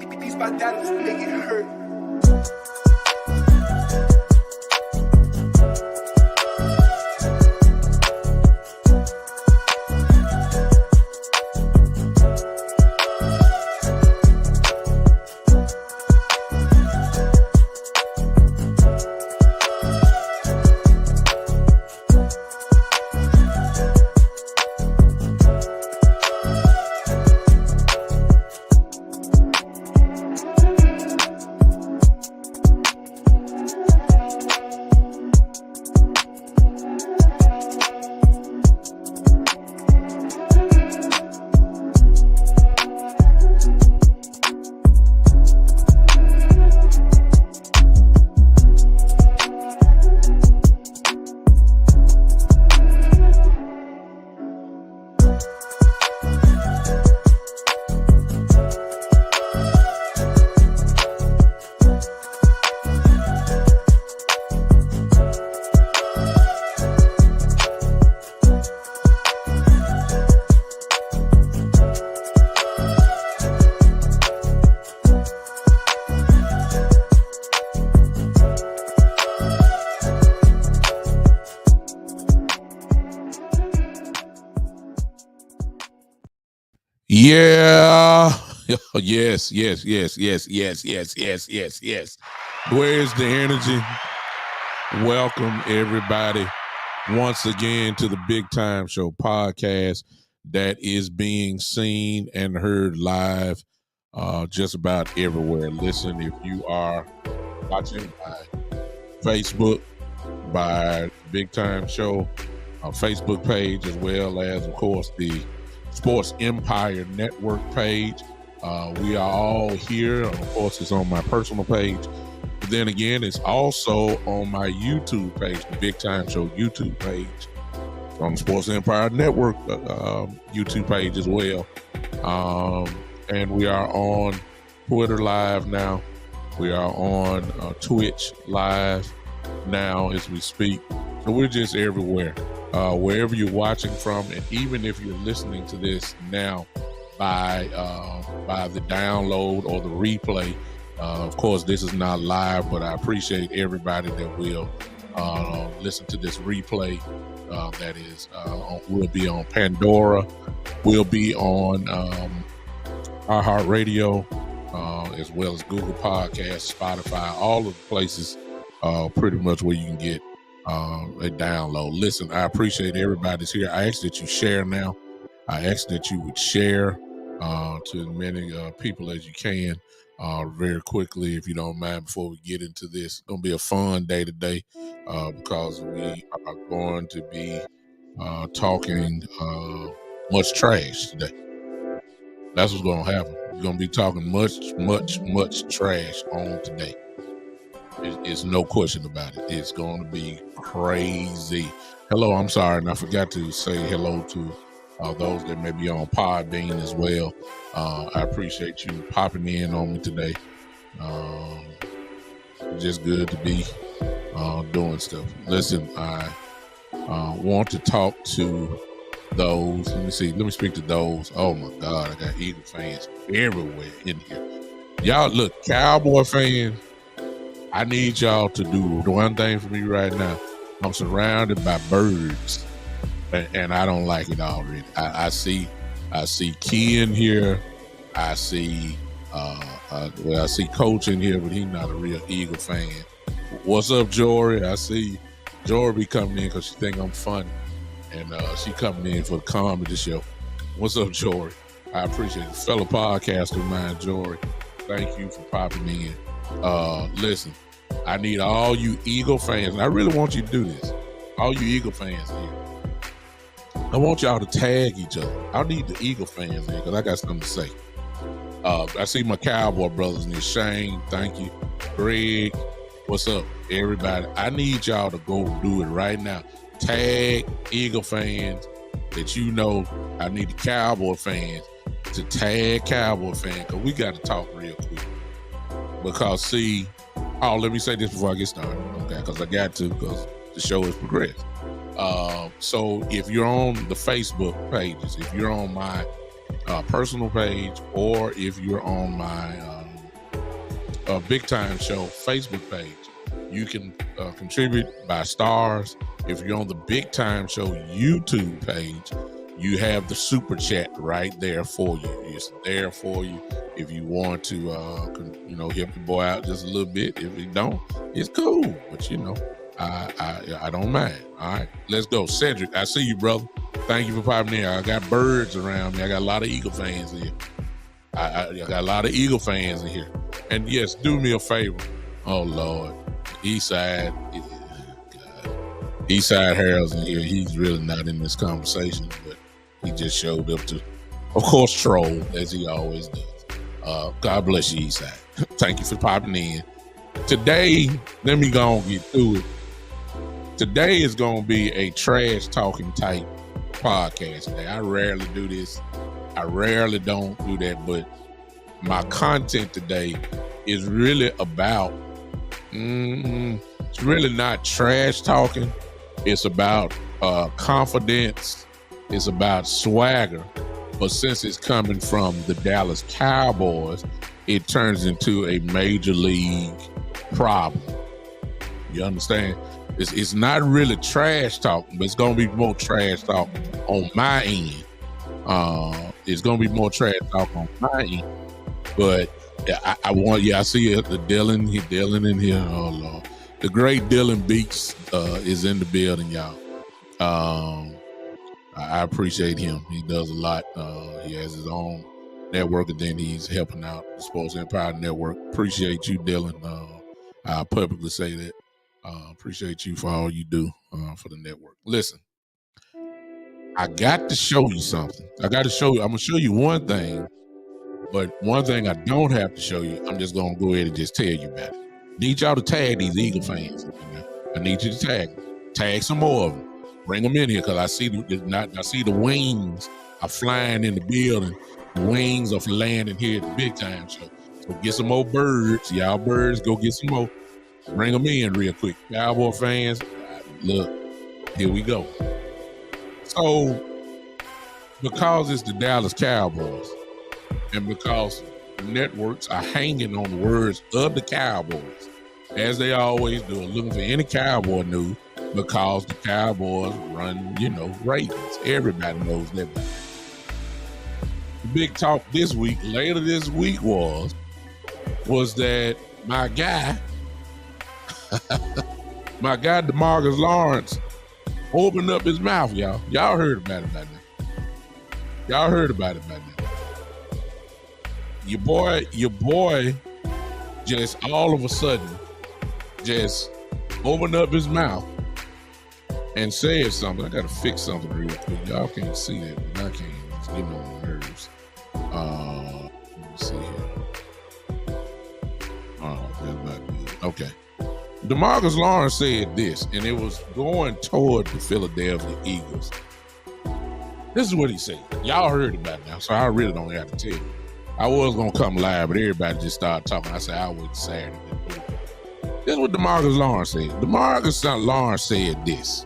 These my daughters make it hurt. Yeah. Yes. Where's the energy? Welcome, everybody, once again to the Big Time Show podcast that is being seen and heard live just about everywhere. Listen, if you are watching by Facebook, by Big Time Show Facebook page, as well as, of course, the Sports Empire Network page. We are all here. Of course, it's on my personal page. But then again, it's also on my YouTube page, the Big Time Show YouTube page. It's on the Sports Empire Network YouTube page as well. And we are on Twitter Live now. We are on Twitch Live now as we speak. So we're just everywhere. Wherever you're watching from, and even if you're listening to this now by the download or the replay, of course this is not live, but I appreciate everybody that will listen to this replay. That is, will be on Pandora, will be on iHeartRadio, as well as Google Podcasts, Spotify, all of the places, pretty much where you can get a download. Listen, I appreciate everybody's here. I ask that you share now. I ask that you would share to as many people as you can very quickly, if you don't mind, before we get into this. It's going to be a fun day today because we are going to be talking much trash today. That's what's going to happen. We're going to be talking much trash on today. It's no question about it. It's going to be crazy. Hello, I'm sorry, and I forgot to say hello to those that may be on Podbean as well. I appreciate you popping in on me today. Just good to be doing stuff. Listen, I want to talk to those. Let me speak to those. Oh my God, I got Eagle fans everywhere in here. Y'all, look, Cowboy fans, I need y'all to do one thing for me right now. I'm surrounded by birds, and I don't like it already. I see Key in here. I see I see Coach in here, but he's not a real Eagle fan. What's up, Jory? I see Jory be coming in because she think I'm funny, and she coming in for the comedy show. What's up, Jory? I appreciate it. Fellow podcaster of mine, Jory. Thank you for popping in. Listen, I need all you Eagle fans, and I really want you to do this. All you Eagle fans here, I want y'all to tag each other. I need the Eagle fans in because I got something to say. I see my Cowboy brothers in here. Shane, thank you. Greg, what's up, everybody? I need y'all to go do it right now. Tag Eagle fans that you know. I need the Cowboy fans to tag Cowboy fans because we got to talk real quick. Because see, let me say this before I get started, okay? Because I got to, because the show has progressed. So if you're on the Facebook pages, if you're on my personal page, or if you're on my Big Time Show Facebook page. You can contribute by stars. If you're on the Big Time Show YouTube page, you have the super chat right there for you. It's there for you if you want to, help your boy out just a little bit. If you don't, it's cool. But I don't mind. All right, let's go, Cedric. I see you, brother. Thank you for popping in. I got birds around me. I got a lot of Eagle fans in here. I got a lot of Eagle fans in here. And yes, do me a favor. Oh Lord, Eastside Harold's in here. He's really not in this conversation, but he just showed up to, of course, troll as he always does. God bless you, Eastside. Thank you for popping in. Today, let me go and get through it. Today is going to be a trash talking type podcast today. I rarely do this. I rarely don't do that, but my content today is really about, it's really not trash talking. It's about confidence. It's about swagger. But since it's coming from the Dallas Cowboys, it turns into a major league problem. You understand? It's not really trash talk, but it's going to be more trash talk on my end. It's going to be more trash talk on my end. But I see the Dylan in here. Oh, Lord. The great Dylan Beats is in the building, y'all. I appreciate him. He does a lot. He has his own network, and then he's helping out the Sports Empire Network. Appreciate you, Dylan. I publicly say that. Appreciate you for all you do for the network. Listen, I got to show you something. I'm going to show you one thing, but one thing I don't have to show you, I'm just going to go ahead and just tell you about it. Need y'all to tag these Eagle fans. I need you to tag them. Tag some more of them. Bring them in here, because I see the wings are flying in the building. The wings are landing here at the Big Time Show. So get some more birds. Y'all birds, go get some more. Bring them in real quick. Cowboy fans, look, here we go. So, because it's the Dallas Cowboys, and because the networks are hanging on the words of the Cowboys, as they always do, looking for any Cowboy news, because the Cowboys run, ratings. Everybody knows that. The big talk this week, later this week, was that my guy Demarcus Lawrence opened up his mouth, y'all. Y'all heard about it by now. Your boy just all of a sudden just opened up his mouth and said something. I gotta fix something real quick. Y'all can't see that, but I can. It's getting on my nerves. Let me see here. Oh, that's not good. Okay. Demarcus Lawrence said this, and it was going toward the Philadelphia Eagles. This is what he said. Y'all heard about it now, so I really don't have to tell you. I was going to come live, but everybody just started talking. I said, I wait Saturday. This is what Demarcus Lawrence said. Demarcus Lawrence said this.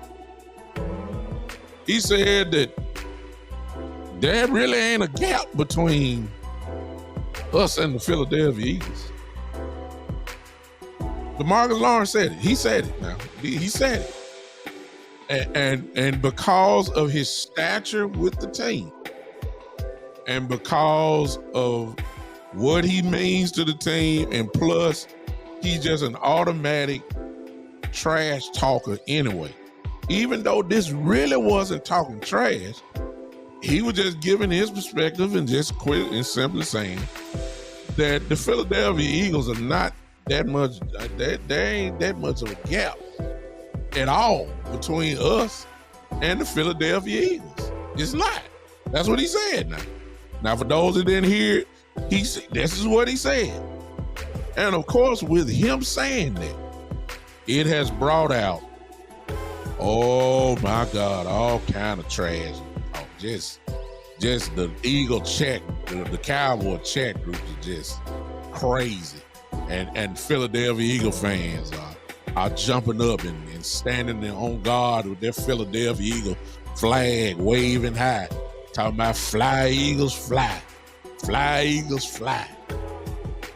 He said that there really ain't a gap between us and the Philadelphia Eagles. Demarcus Lawrence said it. He said it now. He said it. And because of his stature with the team, and because of what he means to the team, and plus he's just an automatic trash talker anyway. Even though this really wasn't talking trash, he was just giving his perspective and just quit and simply saying that the Philadelphia Eagles are not that much, there ain't that much of a gap at all between us and the Philadelphia Eagles. It's not. That's what he said now. Now, for those that didn't hear it, this is what he said. And of course, with him saying that, it has brought out, oh my God, all kind of trash. Oh, just the Eagle chat, the Cowboy chat group is just crazy. And Philadelphia Eagle fans are jumping up and standing there on guard with their Philadelphia Eagle flag waving high, talking about fly Eagles fly, fly Eagles fly.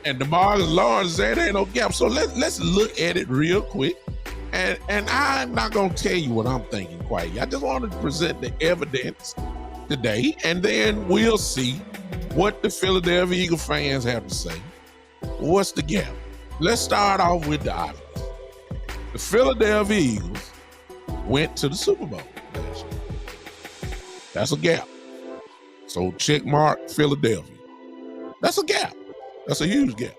And Demarcus Lawrence said there ain't no gap. So let's look at it real quick. And I'm not gonna tell you what I'm thinking quite yet. I just want to present the evidence today, and then we'll see what the Philadelphia Eagles fans have to say. What's the gap? Let's start off with the obvious. The Philadelphia Eagles went to the Super Bowl last year. That's a gap. So check mark Philadelphia. That's a gap. That's a huge gap.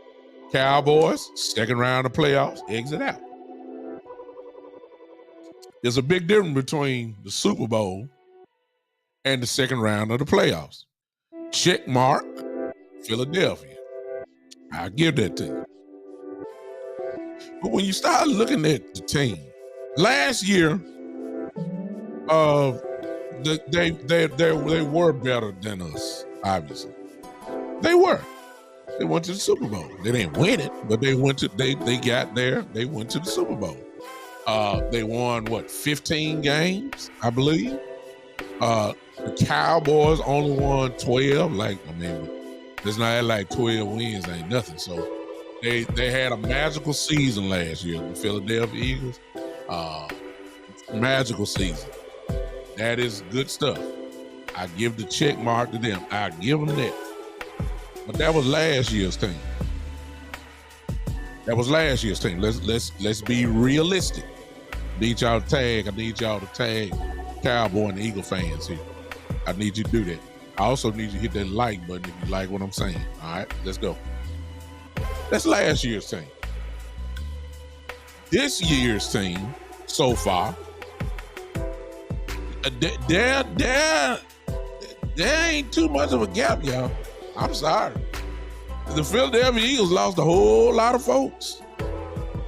Cowboys, second round of playoffs, exit out. There's a big difference between the Super Bowl and the second round of the playoffs. Check mark Philadelphia. I'll give that to you. But when you start looking at the team, last year, they were better than us, obviously. They were. They went to the Super Bowl. They didn't win it, but they got there. They went to the Super Bowl. They won 15 games, I believe. The Cowboys only won 12. It's not like 12 wins ain't nothing. So they had a magical season last year, the Philadelphia Eagles. Magical season. That is good stuff. I give the check mark to them. I give them that. But that was last year's team. Let's be realistic. I need y'all to tag Cowboy and Eagle fans here. I need you to do that. I also need you to hit that like button if you like what I'm saying. All right, let's go. That's last year's team. This year's team, so far, there ain't too much of a gap, y'all. I'm sorry. The Philadelphia Eagles lost a whole lot of folks.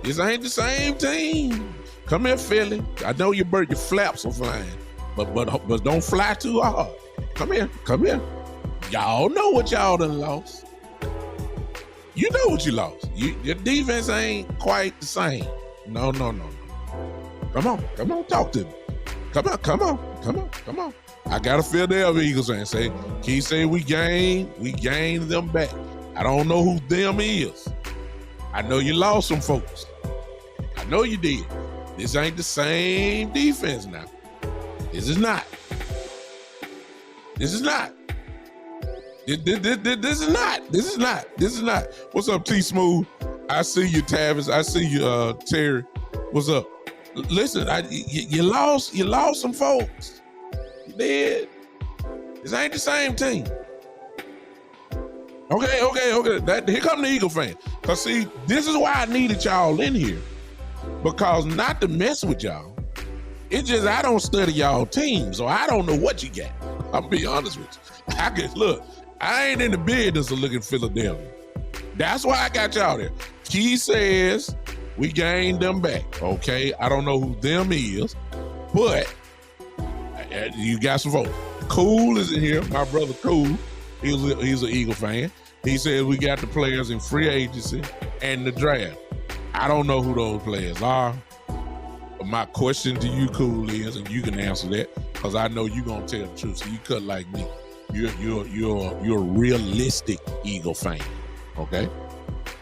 This ain't the same team. Come here, Philly. I know your flaps are flying, but don't fly too hard. Come here. Y'all know what y'all done lost. You know what you lost. Your defense ain't quite the same. No. Come on, talk to me. Come on. I got a Philadelphia Eagles fan say, Keith say we gained them back. I don't know who them is. I know you lost some folks. I know you did. This ain't the same defense now. This is not. This is not. What's up, T Smooth? I see you, Tavis. I see you, Terry. What's up? Listen, you lost some folks. You did. This ain't the same team. Okay. Here come the Eagle fan. Cause see, this is why I needed y'all in here. Because not to mess with y'all, it's just I don't study y'all team, so I don't know what you got. I'll be honest with you. I ain't in the business of looking at Philadelphia. That's why I got y'all there. Key says we gained them back. Okay, I don't know who them is, but you got some folks. Cool is in here. My brother Cool, he's an Eagle fan. He says we got the players in free agency and the draft. I don't know who those players are. But my question to you, Cool, is, and you can answer that, because I know you're gonna tell the truth. So you cut like me. You're a realistic Eagle fan. Okay?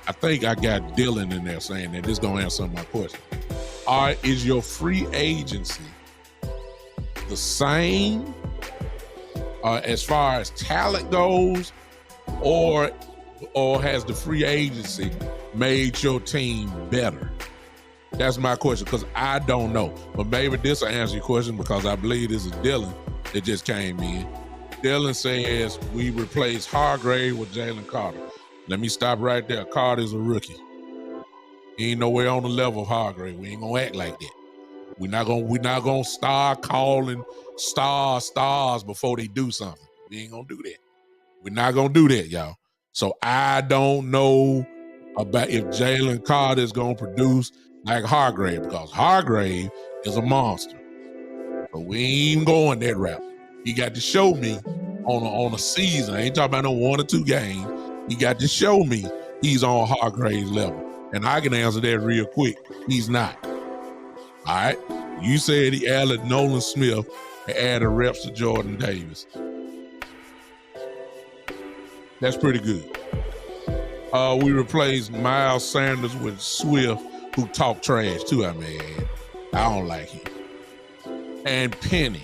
I think I got Dylan in there saying that this gonna answer some of my questions. All right, is your free agency the same as far as talent goes, or has the free agency made your team better? That's my question, because I don't know. But maybe this will answer your question, because I believe this is Dylan that just came in. Dylan says we replaced Hargrave with Jalen Carter. Let me stop right there. Carter's a rookie. He ain't nowhere on the level of Hargrave. We ain't gonna act like that. We're not gonna start calling stars before they do something. We ain't gonna do that. We're not gonna do that, y'all. So I don't know about if Jalen Carter is gonna produce like Hargrave, because Hargrave is a monster. So we ain't going that route. He got to show me on a season. I ain't talking about no 1 or 2 games. He got to show me he's on Hargrave's level. And I can answer that real quick. He's not. All right? You said he added Nolan Smith and added reps to Jordan Davis. That's pretty good. We replaced Miles Sanders with Swift, who talked trash too. I mean, I don't like him. And Penny.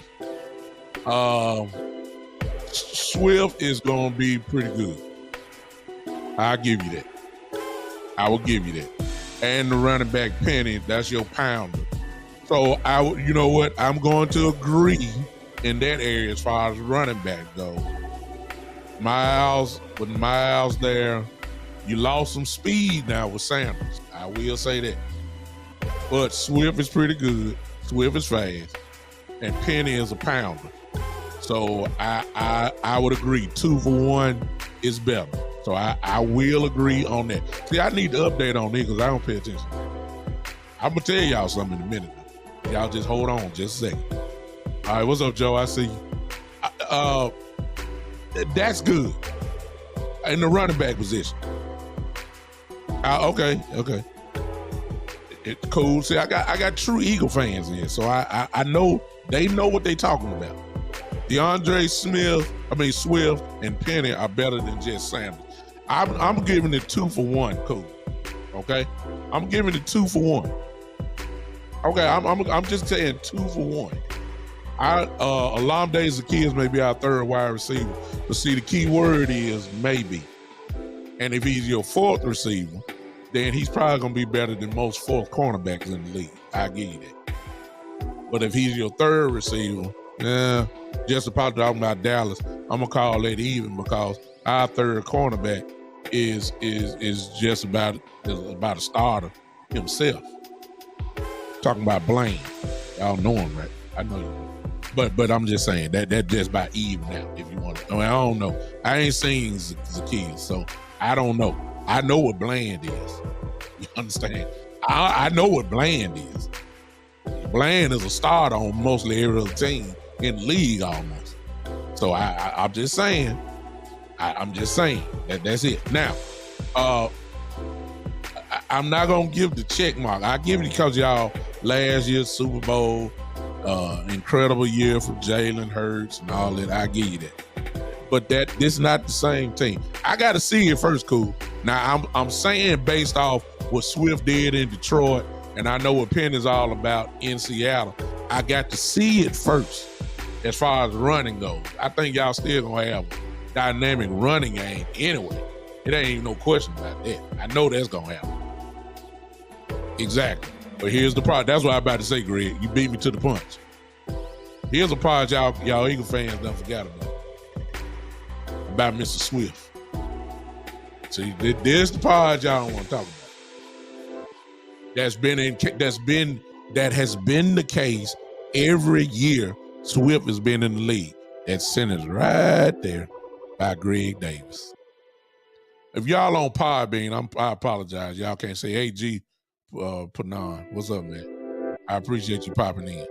Swift is going to be pretty good. I'll give you that. I will give you that. And the running back Penny, that's your pounder. So you know what? I'm going to agree in that area as far as running back goes. Miles there, you lost some speed now with Sanders. I will say that. But Swift is pretty good. Swift is fast. And Penny is a pounder. So I would agree 2 for 1 is better. So I will agree on that. See, I need to update on it because I don't pay attention. I'm going to tell y'all something in a minute. Y'all just hold on just a second. All right, what's up, Joe? I see you. That's good. In the running back position. Okay. Cool. See, I got true Eagle fans in here, so I know they know what they talking about. Swift and Penny are better than just Sanders. I'm giving it 2 for 1, cool. Okay, I'm giving it 2 for 1. Okay, I'm just saying 2 for 1. Olamide Zaccheaus may be our third wide receiver, but see, the key word is maybe. And if he's your fourth receiver, then he's probably gonna be better than most fourth cornerbacks in the league. I give you that. But if he's your third receiver, just about talking about Dallas, I'm gonna call that even because our third cornerback is just about a starter himself. Talking about Blaine, y'all know him, right? I know you. But I'm just saying that just about even now. If you want to, I don't know. I ain't seen Zaccheaus, so I don't know. I know what Bland is. You understand? I know what Bland is. Bland is a starter on mostly every other team in the league almost. So I'm just saying. I'm just saying that's it. Now, I'm not gonna give the check mark. I give it because y'all last year's Super Bowl, incredible year for Jalen Hurts and all that. I give you that. But this is not the same team. I got to see it first, cool. Now I'm saying based off what Swift did in Detroit, and I know what Penny's all about in Seattle. I got to see it first as far as running goes. I think y'all still gonna have a dynamic running game anyway. It ain't even no question about that. I know that's gonna happen. Exactly. But here's the part. That's what I'm about to say, Greg. You beat me to the punch. Here's a part y'all Eagle fans don't forget about Mr. Swift. See, there's the part y'all don't want to talk about. That has been the case every year Swift has been in the league. That sentence right there by Greg Davis. If y'all on Podbean, I apologize. Y'all can't say, hey, G, putting on. What's up, man? I appreciate you popping in.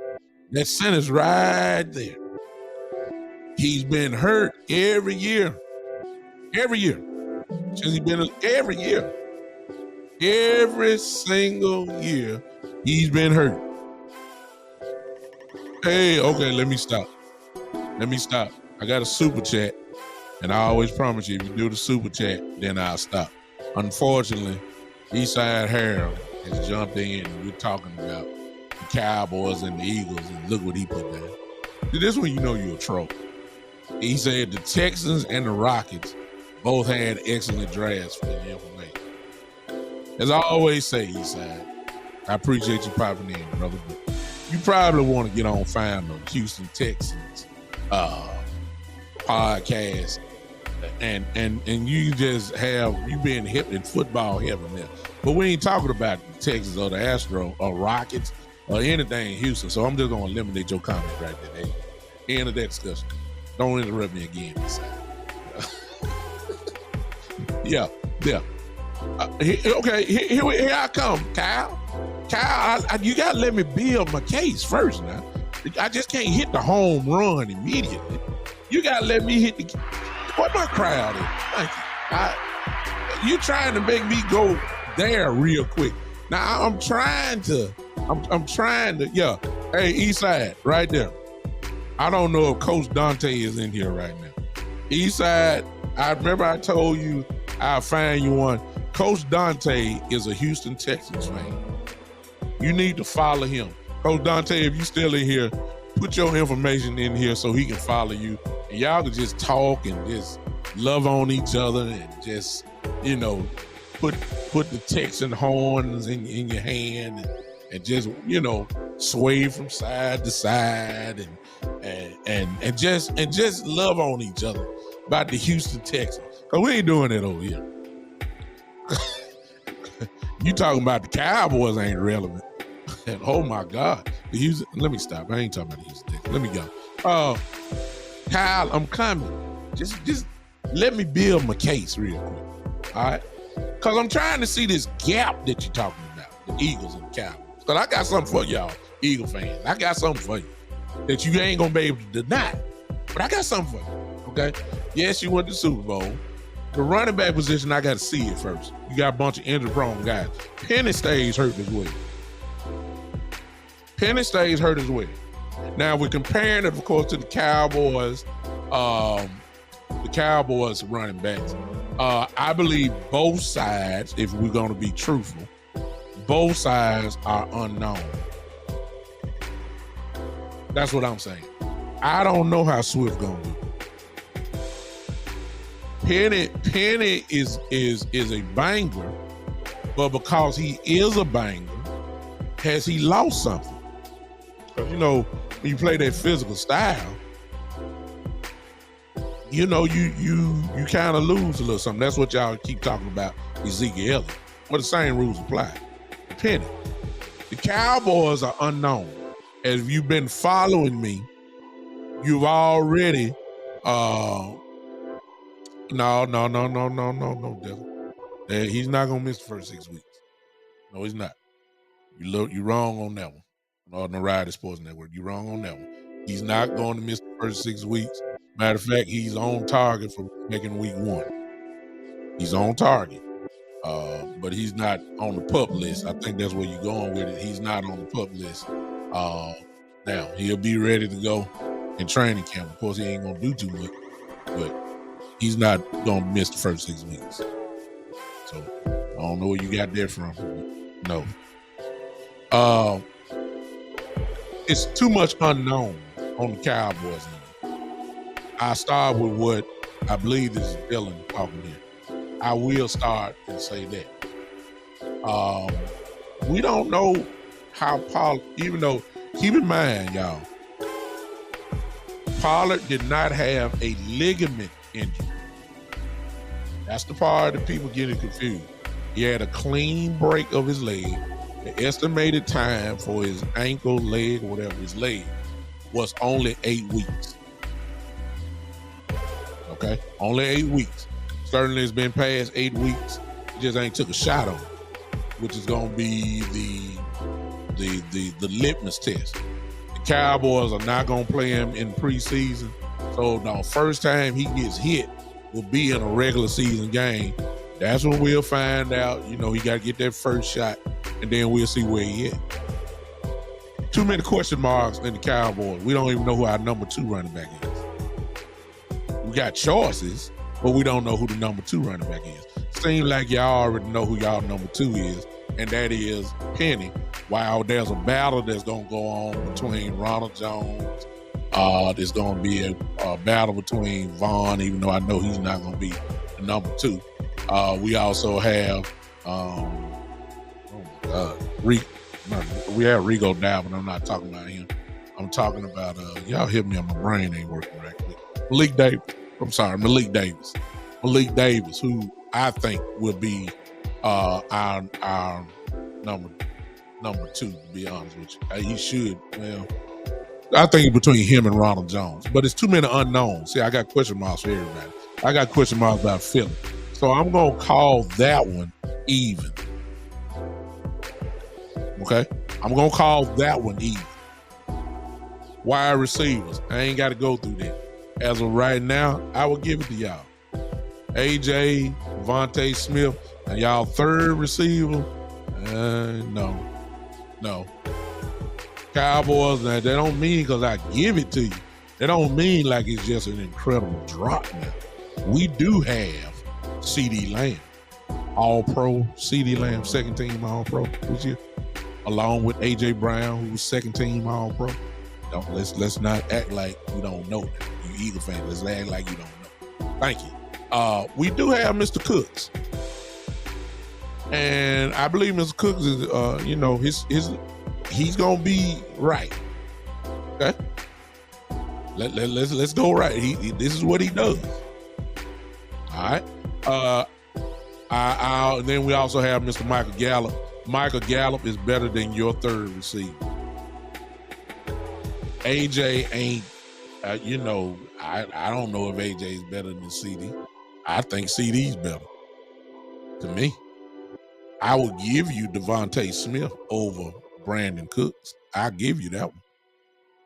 That sentence right there. He's been hurt every year. Every year. Since he's been every year. Every single year he's been hurt. Hey, okay, let me stop. I got a super chat, and I always promise you, if you do the super chat, then I'll stop. Unfortunately, Eastside Harold has jumped in, and we're talking about the Cowboys and the Eagles, and look what he put down. See, this one you know you're a troll. He said the Texans and the Rockets both had excellent drafts for the information. As I always say, Eastside, I appreciate you popping in, brother. But you probably want to get on Find the Houston Texans podcast, and you just you been hip in football heaven there. But we ain't talking about the Texans or the Astros or Rockets or anything in Houston. So I'm just gonna eliminate your comment right there. Hey, end of that discussion. Don't interrupt me again, Eastside. Yeah. Okay, here I come, Kyle. You gotta let me build my case first now. I just can't hit the home run immediately. You gotta let me hit the. What my crowd is? Thank you. You trying to make me go there real quick. Now I'm trying to. Yeah. Hey, Eastside, right there. I don't know if Coach Dante is in here right now. Eastside, I remember I told you I'll find you one. Coach Dante is a Houston Texans fan. You need to follow him. Coach Dante, if you still in here, put your information in here so he can follow you. And y'all can just talk and just love on each other and just, put the Texan horns in your hand and just, sway from side to side and just love on each other about the Houston Texans. Cause we ain't doing that over here. You talking about the Cowboys ain't relevant. And oh my God. Let me stop. I ain't talking about the Houston Texans. Let me go. Kyle, I'm coming. Just let me build my case real quick. All right? Because I'm trying to see this gap that you're talking about, the Eagles and the Cowboys. Because I got something for y'all, Eagle fans. I got something for you that you ain't going to be able to deny. But I got something for you, okay? Yes, you went to the Super Bowl. The running back position, I got to see it first. You got a bunch of injury-prone guys. Penny stays hurt as well. Penny stays hurt as well. Now, we're comparing it, of course, to the Cowboys, running backs. I believe both sides, if we're going to be truthful, both sides are unknown. That's what I'm saying. I don't know how Swift going to do. Penny is a banger, but because he is a banger, has he lost something? Because, when you play that physical style, you kind of lose a little something. That's what y'all keep talking about, Ezekiel Elliott. Well, the same rules apply. Penny. The Cowboys are unknown. As you've been following me, you've already No, Devin. He's not gonna miss the first 6 weeks. No, he's not. You're wrong on that one. On the Rider Sports Network, you're wrong on that one. He's not going to miss the first 6 weeks. Matter of fact, he's on target for making week 1. He's on target, but he's not on the PUP list. I think that's where you're going with it. He's not on the PUP list. Now he'll be ready to go in training camp. Of course, he ain't gonna do too much, but he's not gonna miss the first 6 weeks. So I don't know where you got that from. No. It's too much unknown on the Cowboys now. I start with what I believe is Dylan talking here. I will start and say that. We don't know how Pollard, even though, keep in mind, y'all, Pollard did not have a ligament injury. That's the part that people getting confused. He had a clean break of his leg. The estimated time for his ankle, leg, or whatever, his leg, was only 8 weeks. Okay? Only 8 weeks. Certainly it's been past 8 weeks. He just ain't took a shot on it, which is going to be the litmus test. The Cowboys are not going to play him in preseason. So the first time he gets hit will be in a regular season game. That's when we'll find out, he got to get that first shot, and then we'll see where he is. Too many question marks in the Cowboys. We don't even know who our number 2 running back is. We got choices, but we don't know who the number 2 running back is. Seems like y'all already know who y'all number 2 is, and that is Penny. While there's a battle that's going to go on between Ronald Jones, there's going to be a battle between Vaughn, even though I know he's not going to be the number 2. We also have, we have Rigo Dow, but I'm not talking about him. I'm talking about, y'all hit me on my brain ain't working right. Malik Davis. Malik Davis, who I think will be our number 2, to be honest with you. He should, I think between him and Ronald Jones. But it's too many unknowns. See, I got question marks for everybody. I got question marks about Philly. So I'm going to call that one even. Okay? I'm going to call that one even. Wide receivers. I ain't got to go through that. As of right now, I will give it to y'all. AJ, Vontae Smith, and y'all third receiver. No. Cowboys, now, that don't mean because I give it to you. That don't mean like it's just an incredible drop now. We do have CD Lamb, All-Pro CD Lamb, second team All-Pro this year, along with AJ Brown, who was second team All-Pro. Let's not act like we don't know that. You Eagle fans, let's act like you don't know. Thank you. We do have Mr. Cooks, and I believe Mr. Cooks is, he's gonna be right. Okay, let's go right. This is what he does. All right. Then we also have Mr. Michael Gallup. Michael Gallup is better than your third receiver. AJ ain't. I don't know if AJ is better than CD. I think CD's better. To me, I would give you Devontae Smith over Brandon Cooks. I'll give you that one.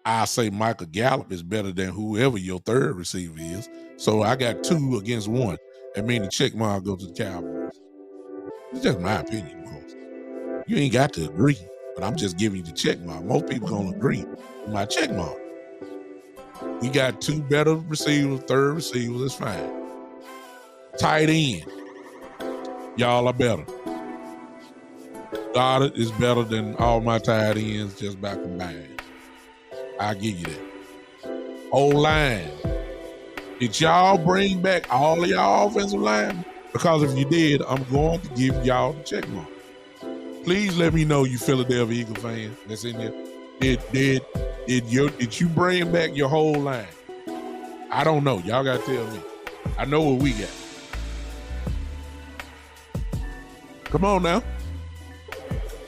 I say Michael Gallup is better than whoever your third receiver is. So I got 2 against 1. That means the check mark goes to the Cowboys. It's just my opinion, of course. You ain't got to agree, but I'm just giving you the check mark. Most people gonna agree with my check mark. We got 2 better receivers, third receivers, it's fine. Tight end, y'all are better. Goddard is better than all my tight ends just by combined. I'll give you that. O-line, did y'all bring back all of y'all offensive line? Because if you did, I'm going to give y'all the check mark. Please let me know you Philadelphia Eagle fans that's in there. Did you bring back your whole line? I don't know. Y'all got to tell me. I know what we got. Come on now.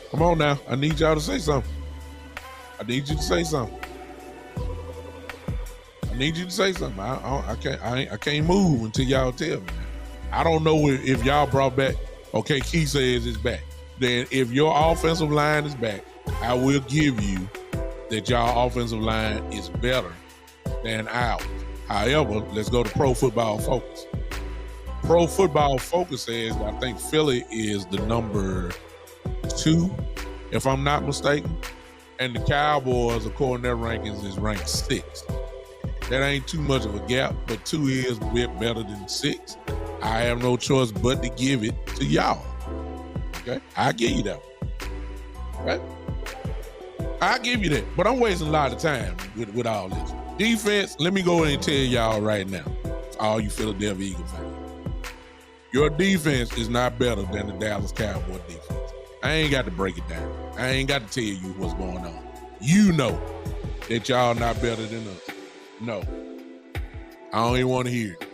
Come on now. I need y'all to say something. I need you to say something. I need you to say something. I can't move until y'all tell me. I don't know if y'all brought back. Okay, Keith says it's back. Then if your offensive line is back, I will give you that y'all offensive line is better than ours. However, let's go to Pro Football Focus. Pro Football Focus says I think Philly is the number 2, if I'm not mistaken. And the Cowboys, according to their rankings, is ranked 6. That ain't too much of a gap, but 2 is a bit better than 6. I have no choice but to give it to y'all. Okay? I'll give you that one. Right? I'll give you that. But I'm wasting a lot of time with all this. Defense, let me go in and tell y'all right now, all you Philadelphia Eagle fans. Your defense is not better than the Dallas Cowboys defense. I ain't got to break it down. I ain't got to tell you what's going on. You know that y'all not better than us. No. I don't even want to hear it.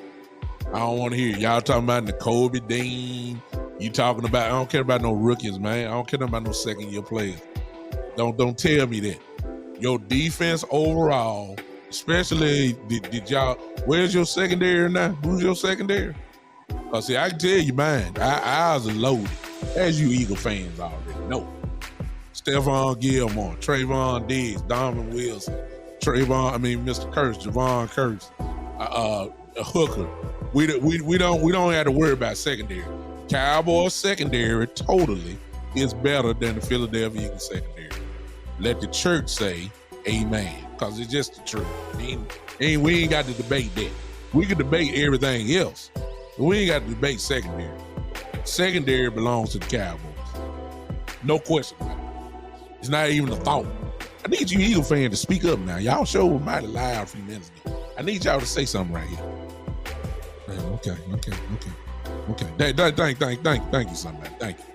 I don't want to hear it. Y'all talking about N'Kobe Dean. You talking about, I don't care about no rookies, man. I don't care about no second-year players. Don't tell me that. Your defense overall, especially, did y'all, where's your secondary now? Who's your secondary? See, I can tell you mine. Ours are loaded, as you Eagle fans already know. Stephon Gilmore, Trayvon Diggs, Donovan Wilson, Mr. Curse, Javon Curse, Hooker. We don't have to worry about secondary. Cowboys secondary totally is better than the Philadelphia Eagles secondary. Let the church say amen, because it's just the truth. We ain't got to debate that. We can debate everything else, but we ain't got to debate secondary. Secondary belongs to the Cowboys. No question about it. It's not even a thought. I need you Eagle fans to speak up now. Y'all show was mighty loud a few minutes ago. I need y'all to say something right here. Okay. Thank you, somebody. Thank you.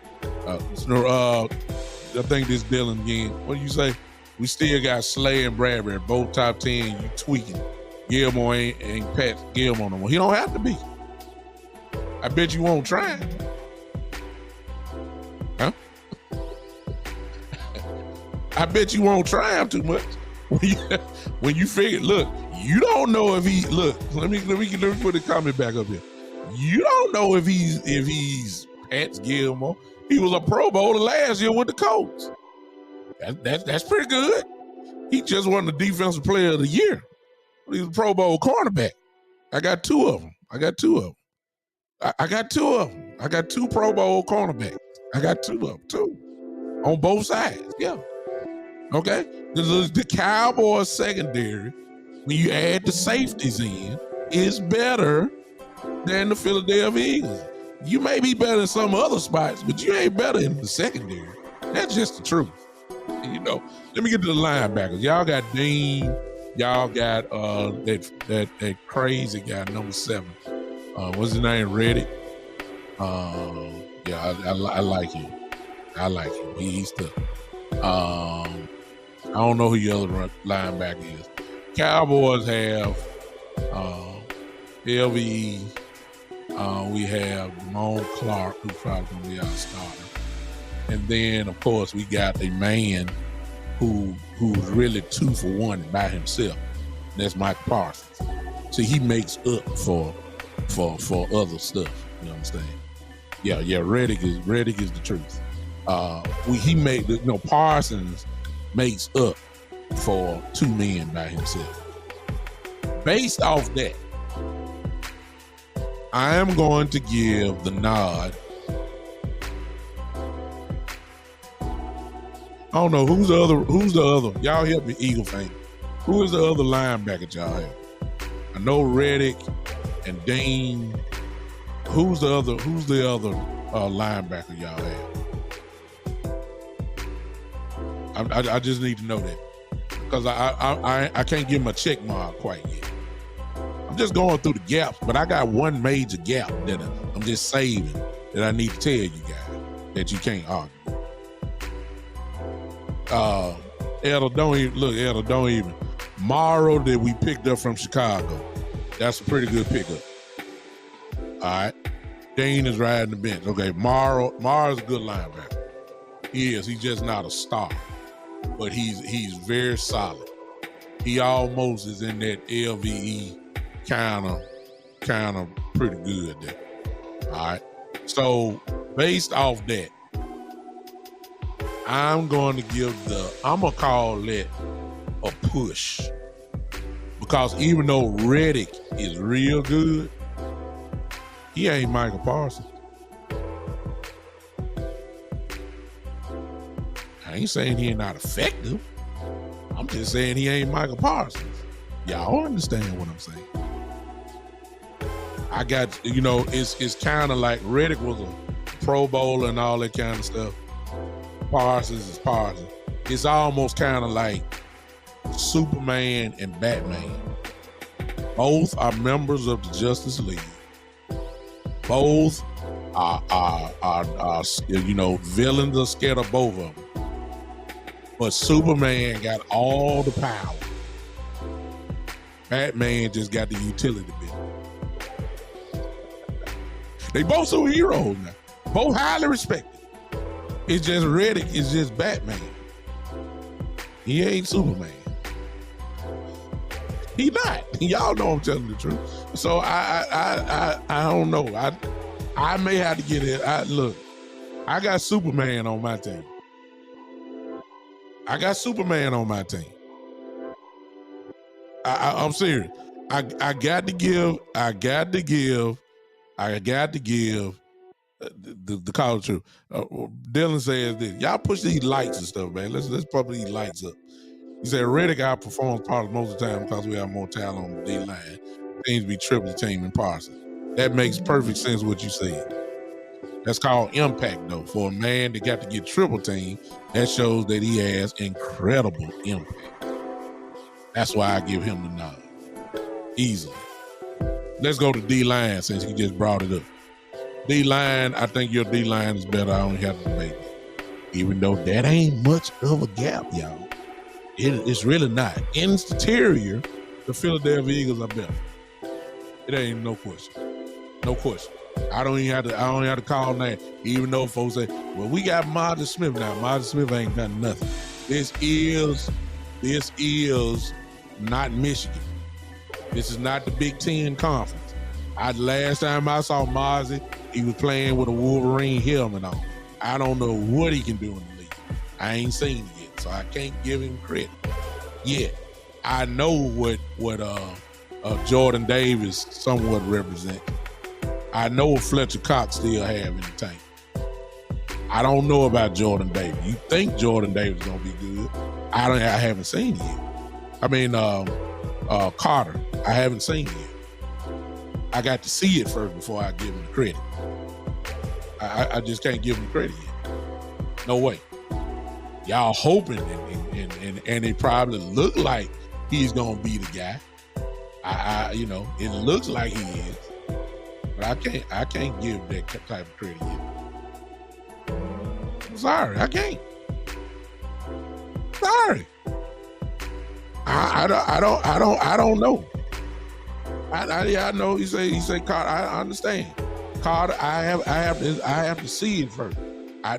I think this Dylan again. What do you say? We still got Slay and Bradbury, both top 10. You tweaking. Gilmore ain't Pat Gilmore no more. He don't have to be. I bet you won't try. Huh? I bet you won't try him too much. When you figure, look, you don't know if he, look, let me put the comment back up here. You don't know if he's Pat Gilmore. He was a Pro Bowler last year with the Colts. That's pretty good. He just won the Defensive Player of the Year. He's a Pro Bowl cornerback. I got 2 of them. I got 2 Pro Bowl cornerbacks. I got 2 of them, too. On both sides, yeah. Okay? The Cowboys secondary, when you add the safeties in, is better than the Philadelphia Eagles. You may be better in some other spots, but you ain't better in the secondary. That's just the truth. You know, let me get to the linebackers. Y'all got Dean. Y'all got that crazy guy, number 7. What's his name? Reddick. Yeah, I like him. I like him. He's tough. I don't know who your other linebacker is. Cowboys have LVE. We have Damone Clark, who's probably going to be our starter. And then, of course, we got a man who's really 2 for 1 by himself. And that's Mike Parsons. So he makes up for other stuff. You understand? Yeah. Reddick is the truth. Parsons makes up for 2 men by himself. Based off that, I am going to give the nod. I don't know who's the other. Y'all help me, Eagle fan. Who is the other linebacker y'all have? I know Reddick and Dean. Who's the other linebacker y'all have? I just need to know that because I can't give him a check mark quite yet. I'm just going through the gaps, but I got one major gap that I'm just saving that I need to tell you guys that you can't argue. Elder, don't even. Morrow that we picked up from Chicago. That's a pretty good pickup. All right. Dean is riding the bench. Okay, Morrow's a good linebacker. He is. He's just not a star. But he's very solid. He almost is in that LVE kind of pretty good there. All right. So based off that, I'm going to call it a push. Because even though Reddick is real good, he ain't Michael Parsons. I ain't saying he ain't not effective. I'm just saying he ain't Michael Parsons. Y'all understand what I'm saying? I got, it's kind of like Reddick was a Pro Bowler and all that kind of stuff. Parsons is Parsons. It's almost kind of like Superman and Batman. Both are members of the Justice League. Both are villains are scared of both of them. But Superman got all the power. Batman just got the utility bit. They both superheroes now. Both highly respected. It's just Reddick is just Batman. He ain't Superman. He not. Y'all know I'm telling the truth. So I don't know. I may have to get it. Look, I got Superman on my team. I'm serious. I got to give the call the truth. Dylan says this. Y'all push these lights and stuff, man. Let's pump these lights up. He said Reddick outperforms Parsons most of the time because we have more talent on the D-line. Seems to be triple team in Parsons. That makes perfect sense what you said. That's called impact, though. For a man that got to get triple team, that shows that he has incredible impact. That's why I give him the nod. Easily. Let's go to D-line since he just brought it up. D-line, I think your D-line is better. I don't have to debate it. Even though that ain't much of a gap, y'all. It's really not. Interior, the Philadelphia Eagles are better. It ain't no question. No question. I don't have to call that. Even though folks say, well, we got Martin Smith now. Martin Smith ain't done nothing. This is not Michigan. This is not the Big Ten Conference. Last time I saw Marzi, he was playing with a Wolverine helmet on. I don't know what he can do in the league. I ain't seen it yet, so I can't give him credit yet. I know what Jordan Davis somewhat represents. I know what Fletcher Cox still have in the tank. I don't know about Jordan Davis. You think Jordan Davis is gonna be good? I haven't seen it yet. I mean, Carter, I haven't seen it yet. I got to see it first before I give him the credit. I just can't give him credit yet. No way. Y'all hoping and it probably look like he's gonna be the guy. It looks like he is, but I can't give that type of credit yet. I'm sorry, I can't. Sorry. I don't know. I know he say Carter. I understand. Carter, I have to see it first.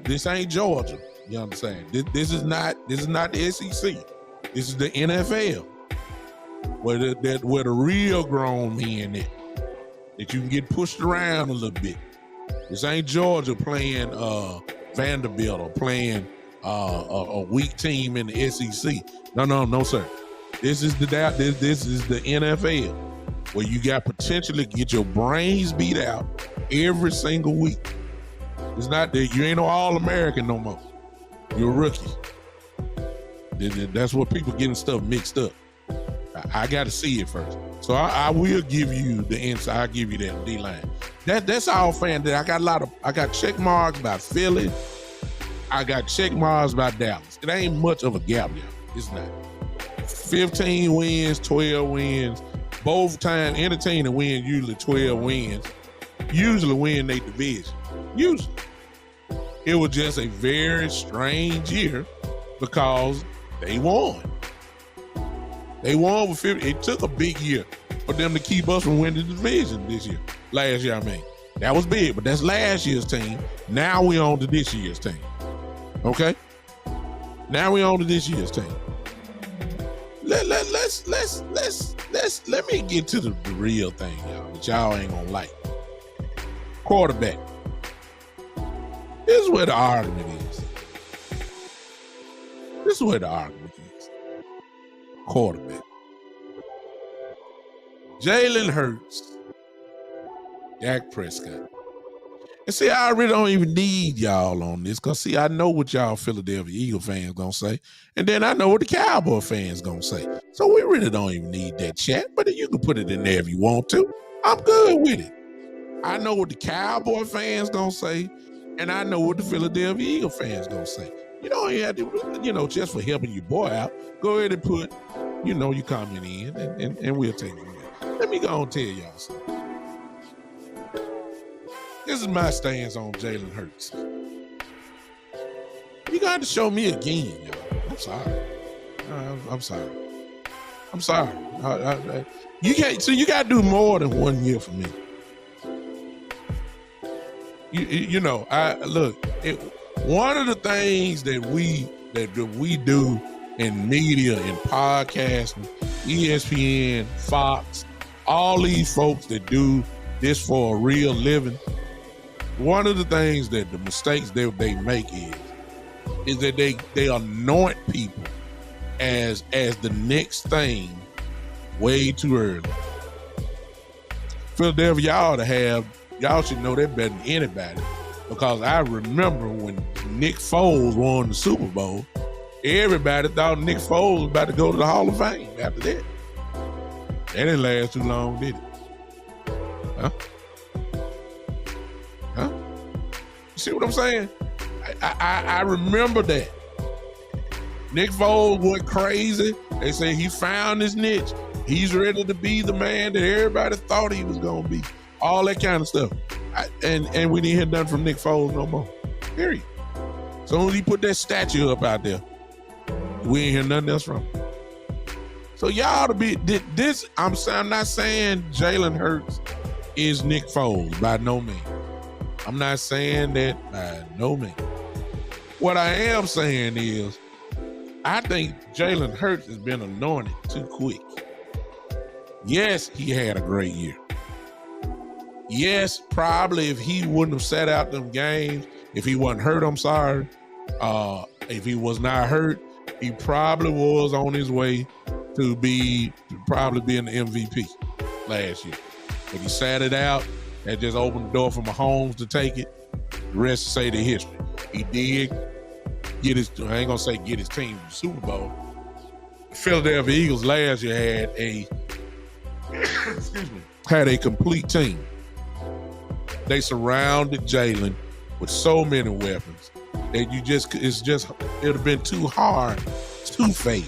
This ain't Georgia. You understand? This is not the SEC. This is the NFL, where the real grown men at, that you can get pushed around a little bit. This ain't Georgia playing Vanderbilt or playing a weak team in the SEC. No, sir. This is the NFL, where you got potentially get your brains beat out every single week. It's not that you ain't no All-American no more. You're a rookie. That's what people getting stuff mixed up. I got to see it first. So I will give you the inside. I'll give you that D-line. That's all fan. I got check marks about Philly. I got check marks about Dallas. It ain't much of a gap, y'all. It's not. 15 wins, 12 wins. Both times, any team that wins usually 12 wins, usually win their division. Usually. It was just a very strange year because they won. They won with 50. It took a big year for them to keep us from winning the division last year, I mean. That was big, but that's last year's team. Now we on to this year's team. Okay? Now we on to this year's team. Let me get to the real thing, y'all, that y'all ain't gonna like. Quarterback. This is where the argument is. Quarterback. Jalen Hurts, Dak Prescott. And see, I really don't even need y'all on this, because see, I know what y'all Philadelphia Eagle fans gonna say, and then I know what the Cowboy fans gonna say. So we really don't even need that chat, but you can put it in there if you want to. I'm good with it. I know what the Cowboy fans gonna say, and I know what the Philadelphia Eagle fans gonna say. You don't have to, just for helping your boy out, go ahead and put, your comment in, and we'll take it from there. Let me go and tell y'all something. This is my stance on Jalen Hurts. You got to show me again, y'all. I'm sorry. I'm sorry. You can't. So you got to do more than 1 year for me. One of the things that we do in media and podcasting, ESPN, Fox, all these folks that do this for a real living, one of the things that the mistakes they make is that they anoint people as the next thing way too early. Philadelphia, y'all should know that better than anybody, because I remember when Nick Foles won the Super Bowl, everybody thought Nick Foles was about to go to the Hall of Fame after that. That didn't last too long, did it? Huh? You see what I'm saying? I remember that. Nick Foles went crazy. They say he found his niche. He's ready to be the man that everybody thought he was going to be. All that kind of stuff. And we didn't hear nothing from Nick Foles no more. Period. So when he put that statue up out there, we ain't hear nothing else from him. So y'all to be this, I'm not saying Jalen Hurts is Nick Foles by no means. I'm not saying that by no means. What I am saying is, I think Jalen Hurts has been anointed too quick. Yes, he had a great year. Yes, probably if he wouldn't have sat out them games, if he wasn't hurt, if he was not hurt, he probably was on his way to probably being the MVP last year. But he sat it out. That just opened the door for Mahomes to take it. The rest say the history. He did get his team to the Super Bowl. The Philadelphia Eagles last year had had a complete team. They surrounded Jalen with so many weapons that it'd have been too hard to fail.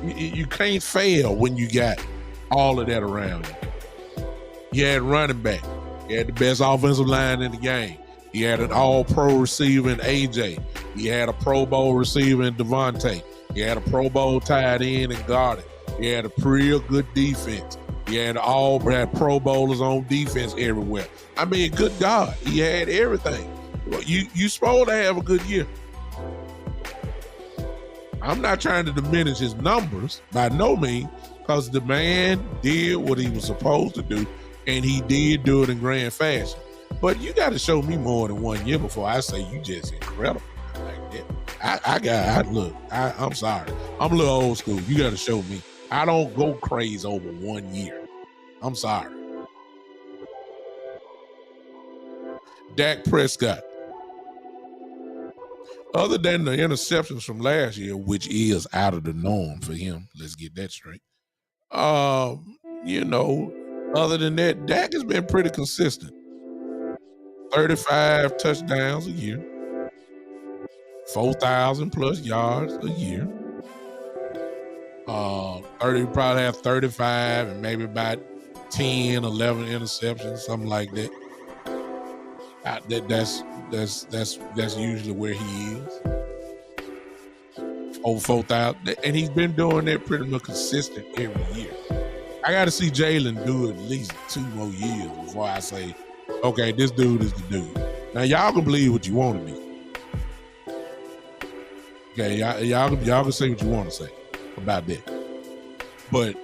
You can't fail when you got all of that around you. You had running back. You had the best offensive line in the game. You had an all-pro receiver in AJ. You had a Pro Bowl receiver in Devontae. You had a Pro Bowl tight end in Goddard. You had a real good defense. You had Pro Bowlers on defense everywhere. I mean, good God, he had everything. You supposed to have a good year. I'm not trying to diminish his numbers by no means, because the man did what he was supposed to do, and he did do it in grand fashion. But you got to show me more than 1 year before I say you just incredible like that. I'm sorry. I'm a little old school. You got to show me. I don't go crazy over 1 year. I'm sorry. Dak Prescott. Other than the interceptions from last year, which is out of the norm for him, let's get that straight. Other than that, Dak has been pretty consistent. 35 touchdowns a year, 4,000 plus yards a year. 30 probably have 35 and maybe about 10, 11 interceptions, something like that. That's usually where he is. Over 4,000, and he's been doing that pretty much consistent every year. I got to see Jalen do at least 2 more years before I say, okay, this dude is the dude. Now y'all can believe what you want to be. Okay, y'all can say what you want to say about that. But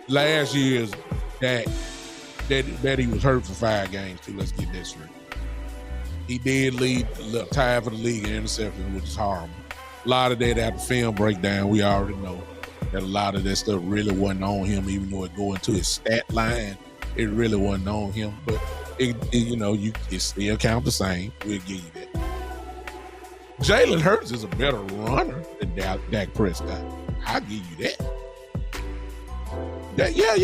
last year's that he was hurt for 5 games too. Let's get that straight. He did tied for the league in interceptions, which is horrible. A lot of that after film breakdown, we already know that a lot of that stuff really wasn't on him, even though it go into his stat line. It really wasn't on him, but it still count the same. We'll give you that. Jalen Hurts is a better runner than Dak Prescott. I'll give you that. Yeah.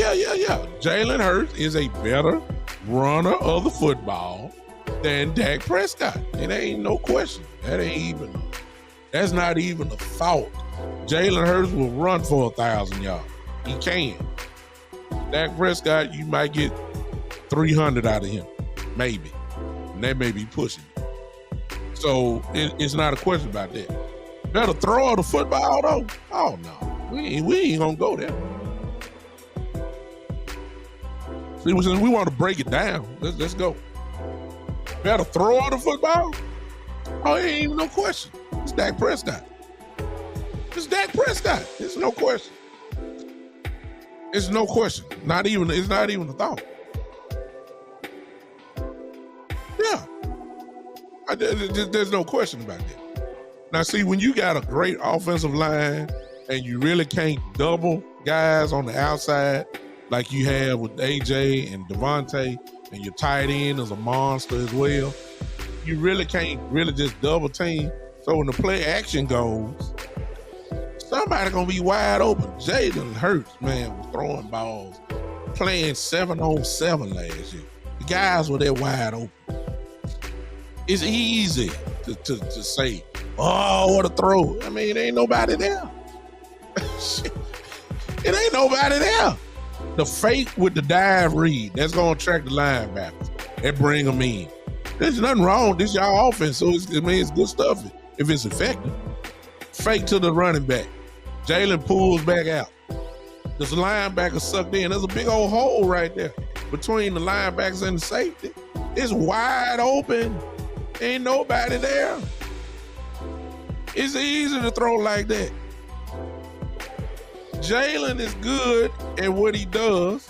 Jalen Hurts is a better runner of the football than Dak Prescott. It ain't no question. That's not even a thought. Jalen Hurts will run for 1,000 yards. He can. Dak Prescott, you might get 300 out of him, maybe. And that may be pushing it. So it's not a question about that. Better throw the football though? Oh no, we ain't gonna go there. See, we want to break it down. Let's go. Better throw the football? Oh, it ain't even no question. It's Dak Prescott. It's Dak Prescott. It's no question. It's no question. It's not even a thought. Yeah. There's no question about that. Now, see, when you got a great offensive line and you really can't double guys on the outside like you have with AJ and Devontae, and your tight end is a monster as well, you really can't just double team. So when the play action goes, somebody gonna be wide open. Jalen Hurts, man, was throwing balls, playing 7-on-7 last year. The guys were there wide open. It's easy to say, oh, what a throw. I mean, ain't nobody there. It ain't nobody there. The fake with the dive read, that's gonna attract the linebackers. That bring them in. There's nothing wrong. This is y'all offense, so it's good stuff if it's effective. Fake to the running back. Jalen pulls back out. This linebacker sucked in. There's a big old hole right there between the linebackers and the safety. It's wide open. Ain't nobody there. It's easy to throw like that. Jalen is good at what he does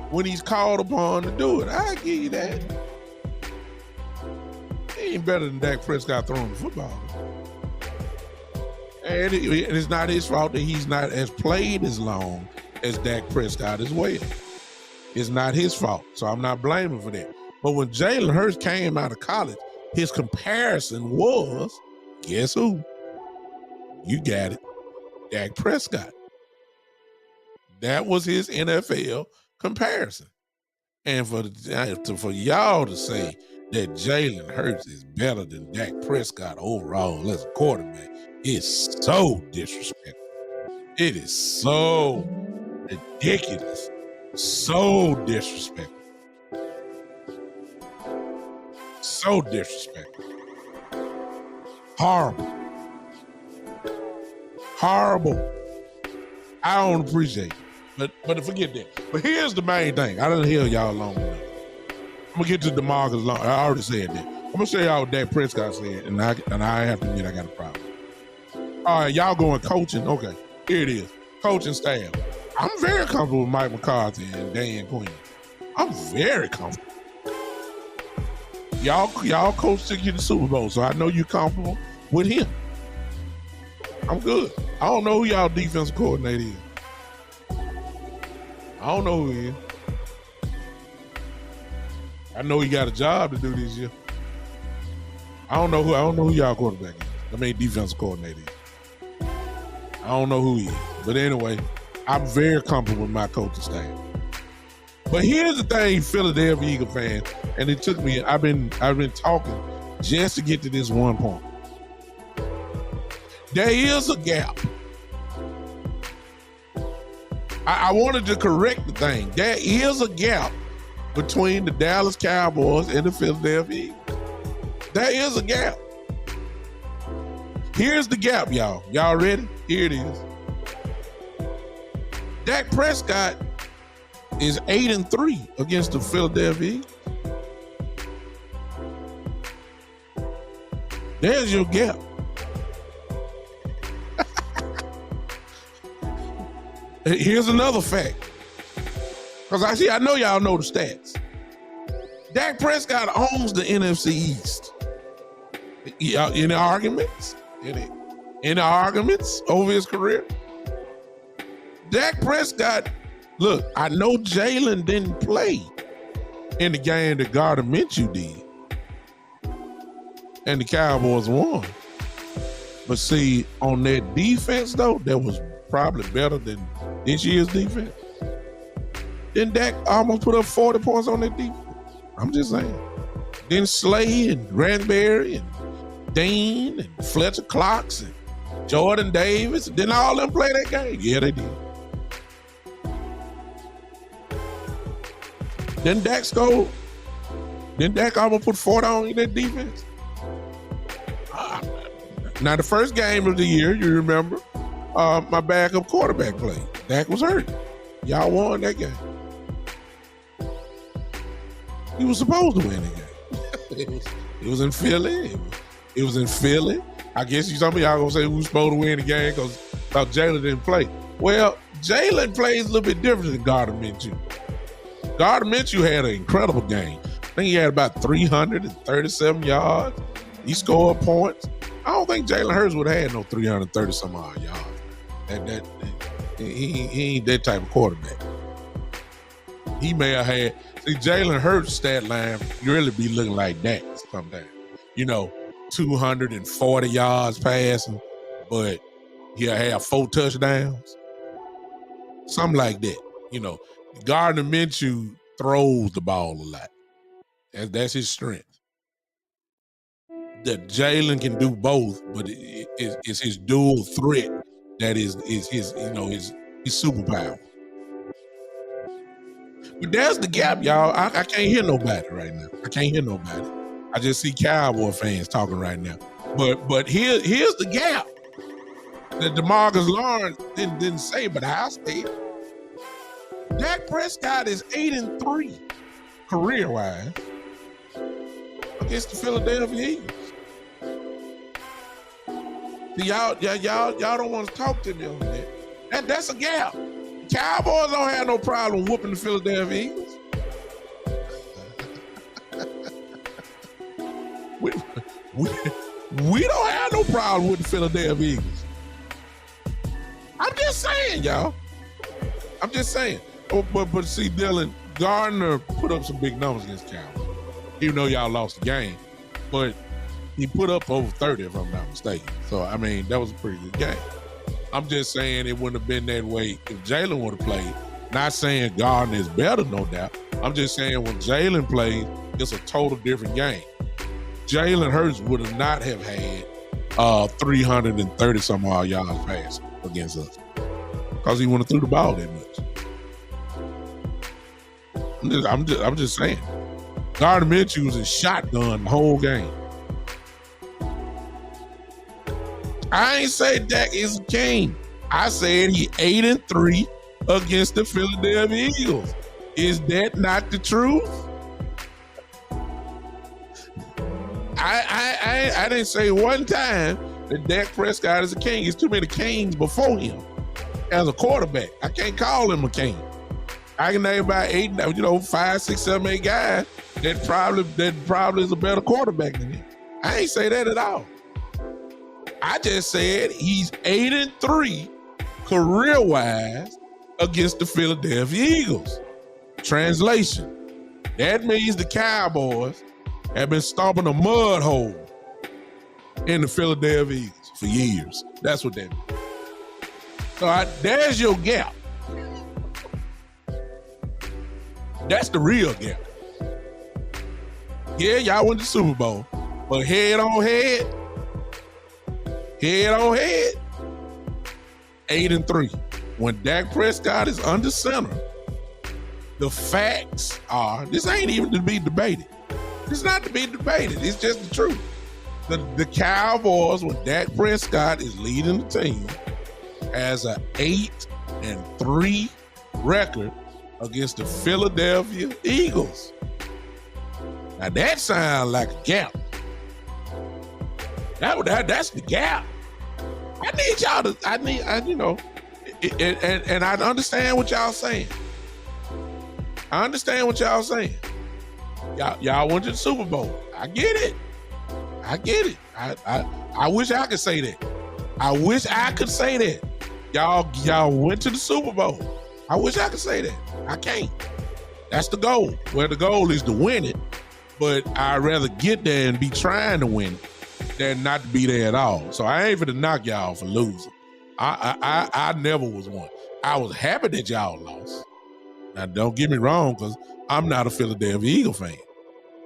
when he's called upon to do it. I give you that. He ain't better than Dak Prescott throwing the football. And it's not his fault that he's not as played as long as Dak Prescott as well. It's not his fault, so I'm not blaming for that. But when Jalen Hurts came out of college, his comparison was, guess who? You got it, Dak Prescott. That was his NFL comparison. And for y'all to say that Jalen Hurts is better than Dak Prescott overall as a quarterback is so disrespectful. It is so ridiculous. So disrespectful. So disrespectful. Horrible. Horrible. I don't appreciate it. But forget that. But here's the main thing. I didn't hear y'all long enough. I'm gonna get to Demarcus long. I already said that. I'm gonna show y'all what Dak Prescott said, and I have to admit I got a problem. All right, y'all going coaching. Okay, here it is. Coaching staff. I'm very comfortable with Mike McCarthy and Dan Quinn. I'm very comfortable. Y'all coach took you to the Super Bowl, so I know you're comfortable with him. I'm good. I don't know who y'all defensive coordinator is. I don't know who he is. I know he got a job to do this year. I don't know who y'all quarterback is. I mean defensive coordinator is. I don't know who he is. But anyway, I'm very comfortable with my coaching staff. But here's the thing, Philadelphia Eagle fans, and it took me, I've been talking just to get to this one point. There is a gap. I wanted to correct the thing. There is a gap between the Dallas Cowboys and the Philadelphia Eagles. There is a gap. Here's the gap, y'all. Y'all ready? Here it is. Dak Prescott is 8-3 against the Philadelphia Eagles. There's your gap. Here's another fact. Because I know y'all know the stats. Dak Prescott owns the NFC East. Any arguments? Any arguments over his career? Dak Prescott, look, I know Jalen didn't play in the game that Gardner Minshew did. And the Cowboys won. But see, on that defense, though, that was probably better than this year's defense. Then Dak almost put up 40 points on that defense. I'm just saying. Then Slay and Granberry and Dean and Fletcher Cox and Jordan Davis, didn't all them play that game? Yeah, they did. Then Dak scored. Then Dak almost put 40 on in that defense. Now, the first game of the year, you remember, my backup quarterback played. Dak was hurt. Y'all won that game. He was supposed to win the game. It was in Philly. It was in Philly. I guess some of y'all gonna say who's supposed to win the game because Jalen didn't play. Well, Jalen plays a little bit different than Gardner Minshew. Gardner Minshew had an incredible game. I think he had about 337 yards. He scored points. I don't think Jalen Hurts would have had no 330 some odd yards. He ain't that type of quarterback. He may have had. See, Jalen Hurts' stat line really be looking like that sometimes. 240 yards passing, but he'll have 4 touchdowns. Something like that. Gardner Minshew throws the ball a lot. That's his strength. That Jalen can do both, but it's his dual threat that is his his superpower. But there's the gap, y'all. I can't hear nobody right now. I can't hear nobody. I just see Cowboy fans talking right now. But here's the gap that Demarcus Lawrence didn't say, but I say it. Dak Prescott is 8-3 career-wise against the Philadelphia Eagles. See, y'all don't want to talk to me on that. That's a gap. Cowboys don't have no problem whooping the Philadelphia Eagles. we don't have no problem with the Philadelphia Eagles. I'm just saying, y'all. I'm just saying. But see, Dylan, Gardner put up some big numbers against Cowboys. Even though y'all lost the game. But he put up over 30, if I'm not mistaken. So, I mean, that was a pretty good game. I'm just saying it wouldn't have been that way if Jalen would have played. Not saying Gardner is better, no doubt. I'm just saying when Jalen plays, it's a total different game. Jalen Hurts would have not have had 330 some odd yards pass against us because he wouldn't have threw the ball that much. I'm just saying. Gardner Minshew was in shotgun the whole game. I ain't say Dak is a king. I said he 8-3 against the Philadelphia Eagles. Is that not the truth? I didn't say one time that Dak Prescott is a king. There's too many kings before him as a quarterback. I can't call him a king. I can name about 5, 6, 7, 8 guys that probably is a better quarterback than him. I ain't say that at all. I just said he's 8-3 career-wise against the Philadelphia Eagles. Translation: that means the Cowboys have been stomping a mud hole in the Philadelphia Eagles for years. That's what that means. So there's your gap. That's the real gap. Yeah, y'all won the Super Bowl, but head on head, 8-3. When Dak Prescott is under center, the facts are, this ain't even to be debated. It's not to be debated. It's just the truth. The Cowboys, when Dak Prescott is leading the team, has an 8-3 record against the Philadelphia Eagles. Now that sounds like a gap. That's the gap. I need y'all to, and I understand what y'all saying. Y'all went to the Super Bowl. I get it. I wish I could say that. Y'all went to the Super Bowl. I wish I could say that. I can't. That's the goal. Well, the goal is to win it, but I'd rather get there and be trying to win it than not to be there at all. So I ain't finna knock y'all for losing. I never was one. I was happy that y'all lost. Now, don't get me wrong, because I'm not a Philadelphia Eagle fan.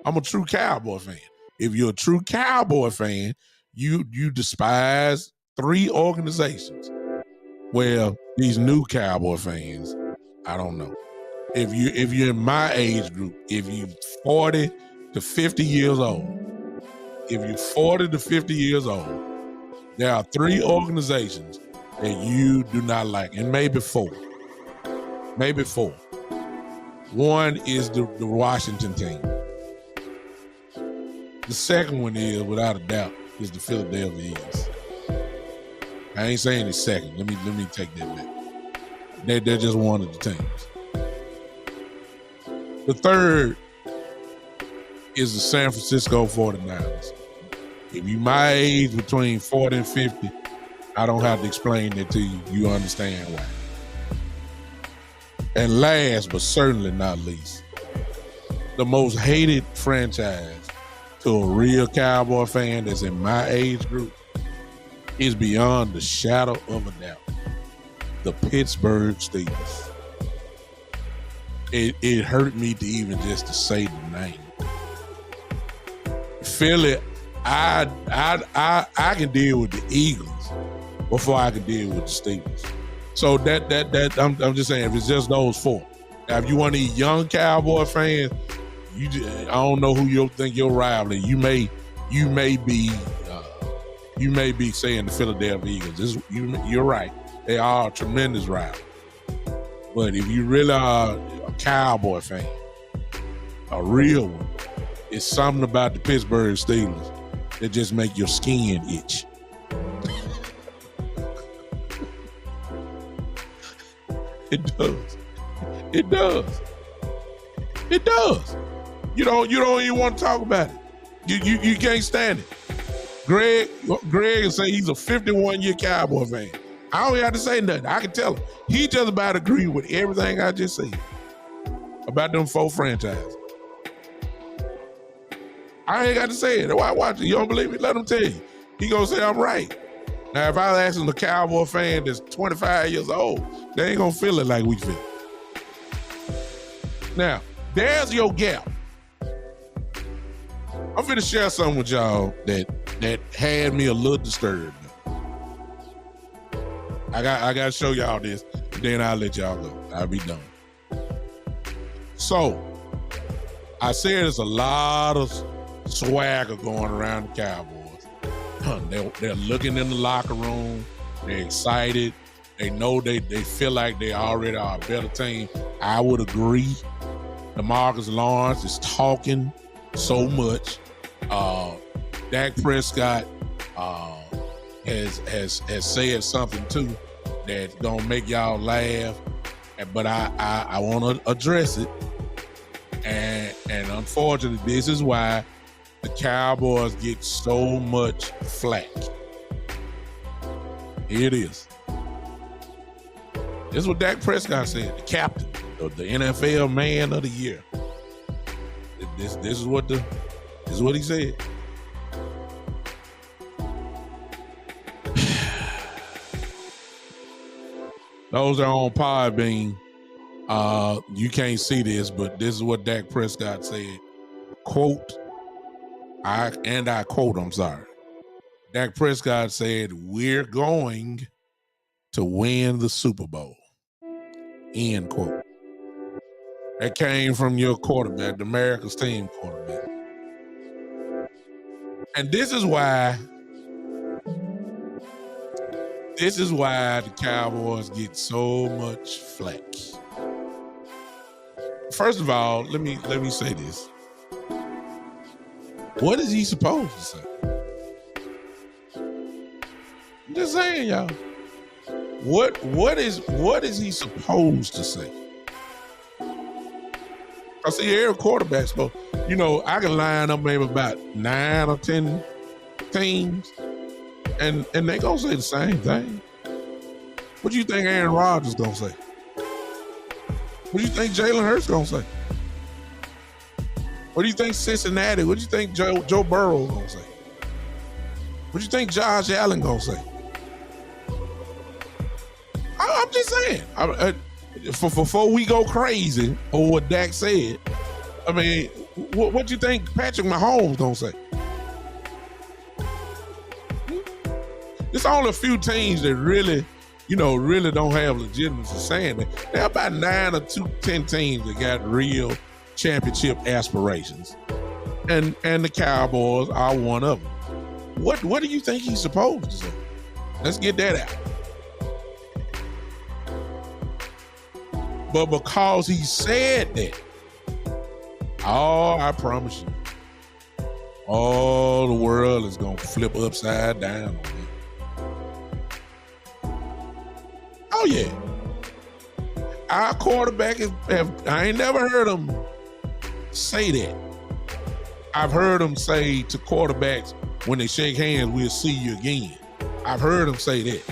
I'm a true Cowboy fan. If you're a true Cowboy fan, you despise 3 organizations. Well, these new Cowboy fans, I don't know. If you're in my age group, if you're 40 to 50 years old, there are 3 organizations that you do not like, and maybe 4. One is the Washington team. The second one is, without a doubt, is the Philadelphia Eagles. I ain't saying it's second. Let me take that back. They're just one of the teams. The third is the San Francisco 49ers. If you my age, between 40 and 50, I don't have to explain that to you. You understand why. And last, but certainly not least, the most hated franchise to a real Cowboy fan that's in my age group is beyond the shadow of a doubt. The Pittsburgh Steelers. It hurt me to even just to say the name. Philly, I can deal with the Eagles before I can deal with the Steelers. So that I'm just saying, if it's just those 4. Now, if you one of these young Cowboy fans, I don't know who you'll think your rival is. You may be saying the Philadelphia Eagles. You're right. They are a tremendous rival. But if you really are a Cowboy fan, a real one, it's something about the Pittsburgh Steelers that just make your skin itch. It does. You don't even want to talk about it. You can't stand it. Greg will say he's a 51-year Cowboy fan. I don't have to say nothing. I can tell him. He just about agree with everything I just said about them 4 franchises. I ain't got to say it. Why watch it? You don't believe me? Let him tell you. He gonna say I'm right. Now, if I was asking a Cowboy fan that's 25 years old, they ain't gonna feel it like we feel. Now, there's your gap. I'm finna share something with y'all that had me a little disturbed. I gotta show y'all this, then I'll let y'all go. I'll be done. So, I said there's a lot of swagger going around the Cowboys. They're looking in the locker room. They're excited. They know they feel like they already are a better team. I would agree. Demarcus Lawrence is talking so much. Dak Prescott has said something too that's gonna make y'all laugh. But I want to address it. And unfortunately, this is why the Cowboys get so much flack. Here it is. This is what Dak Prescott said, the captain of the NFL Man of the Year. This is what he said. Those that are on Podbean, you can't see this, but this is what Dak Prescott said. Quote, I quote, I'm sorry. Dak Prescott said, "We're going to win the Super Bowl." End quote. That came from your quarterback, the America's team quarterback. And this is why the Cowboys get so much flack. First of all, let me say this. What is he supposed to say? I'm just saying, y'all. What is he supposed to say? I see every quarterback supposed. I can line up maybe about 9 or 10 teams, and they gonna say the same thing. What do you think Aaron Rodgers gonna say? What do you think Jalen Hurts gonna say? What do you think Cincinnati? What do you think Joe Burrow gonna say? What do you think Josh Allen gonna say? I'm just saying. Before we go crazy over what Dak said, I mean, what do you think Patrick Mahomes gonna say? There's only a few teams that really don't have legitimacy saying that. There are about 9 or 10 teams that got real championship aspirations, and the Cowboys are one of them. What do you think he's supposed to say? Let's get that out. But because he said that, I promise you, all the world is gonna flip upside down on him. Oh yeah. Our quarterback I ain't never heard him say that. I've heard him say to quarterbacks when they shake hands, "We'll see you again." I've heard him say that.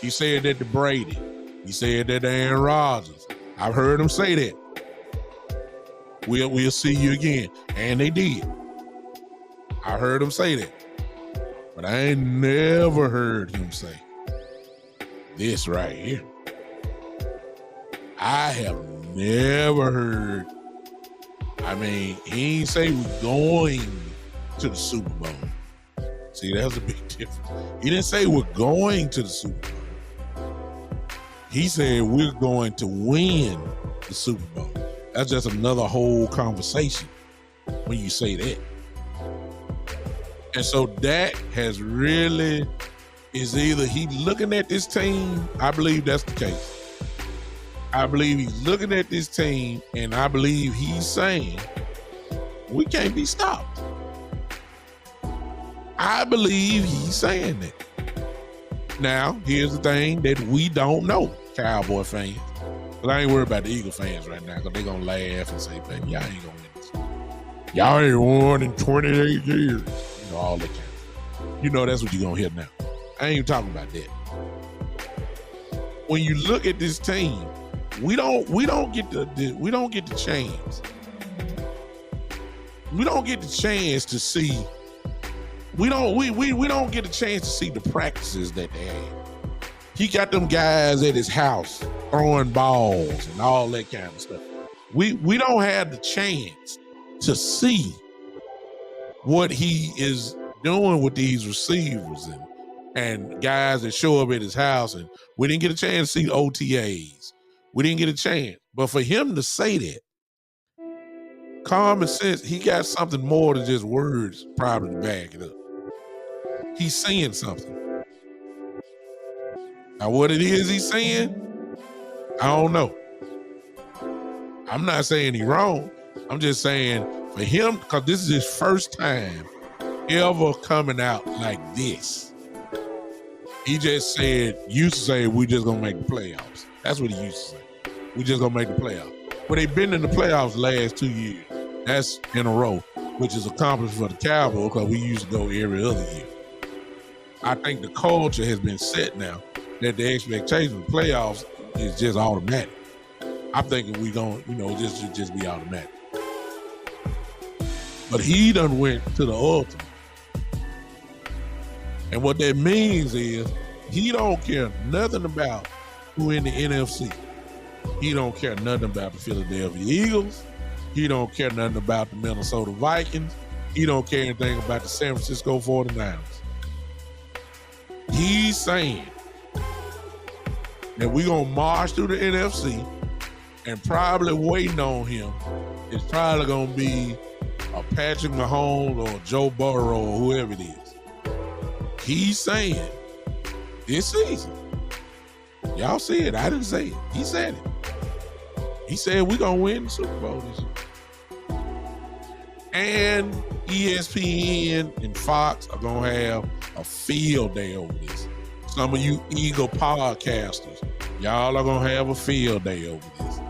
He said that to Brady. He said that to Aaron Rodgers. I've heard him say that. We'll see you again. And they did. I heard him say that. But I ain't never heard him say this right here. I have never heard. I mean, he ain't say we're going to the Super Bowl. See, that's a big difference. He didn't say we're going to the Super Bowl. He said we're going to win the Super Bowl. That's just another whole conversation when you say that. And so Dak is either he looking at this team, I believe that's the case. I believe he's looking at this team, and I believe he's saying, we can't be stopped. I believe he's saying that. Now, here's the thing that we don't know, Cowboy fans. Because I ain't worried about the Eagle fans right now, because they're going to laugh and say, baby, y'all ain't going to win this. Y'all ain't won in 28 years. All that kind of. That's what you're going to hear now. I ain't even talking about that. When you look at this team, we don't get the chance. We don't get the chance to see. We don't get a chance to see the practices that they had. He got them guys at his house throwing balls and all that kind of stuff. We don't have the chance to see what he is doing with these receivers and guys that show up at his house, and we didn't get a chance to see OTAs. We didn't get a chance. But for him to say that, common sense, he got something more than just words probably to back it up. He's saying something. Now, what it is he's saying, I don't know. I'm not saying he's wrong. I'm just saying for him, because this is his first time ever coming out like this. He just said, used to say, we just going to make the playoffs. That's what he used to say. We just going to make the playoffs. But they've been in the playoffs the last 2 years. That's in a row, which is accomplished for the Cowboys because we used to go every other year. I think the culture has been set now that the expectation of the playoffs is just automatic. I'm thinking we don't, this should just be automatic. But he done went to the ultimate. And what that means is he don't care nothing about who in the NFC. He don't care nothing about the Philadelphia Eagles. He don't care nothing about the Minnesota Vikings. He don't care anything about the San Francisco 49ers. He's saying that we're going to march through the NFC, and probably waiting on him is probably going to be a Patrick Mahomes or Joe Burrow or whoever it is. He's saying this season, y'all see it, I didn't say it. He said it. He said we're going to win the Super Bowl this year. And ESPN and Fox are going to have a field day over this. Some of you Eagle podcasters, y'all are going to have a field day over this.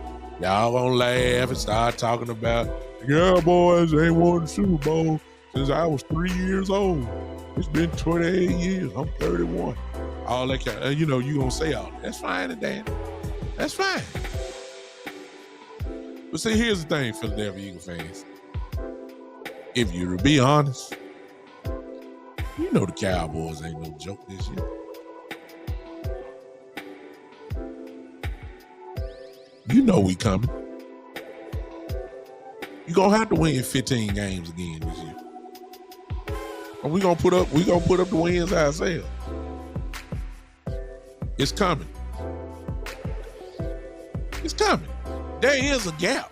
Y'all going to laugh and start talking about, yeah, boys, ain't won the Super Bowl since I was 3 years old. It's been 28 years. I'm 31. All that kind of, you're going to say all that. That's fine and dandy. That's fine. But see, here's the thing, Philadelphia Eagle fans. If you're to be honest, the Cowboys ain't no joke this year. We coming. You're going to have to win 15 games again this year. And we're going to put up the wins ourselves. It's coming. It's coming. There is a gap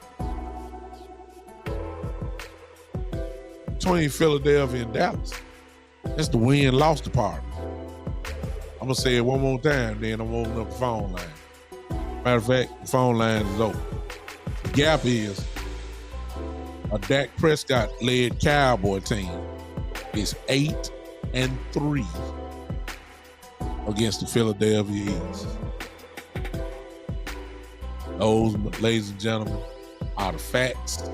between Philadelphia and Dallas. That's the win-loss department. I'm going to say it one more time, then I'm opening up the phone line. Matter of fact, the phone line is open. The gap is a Dak Prescott-led Cowboy team is 8-3 against the Philadelphia Eagles. Those, ladies and gentlemen, are the facts.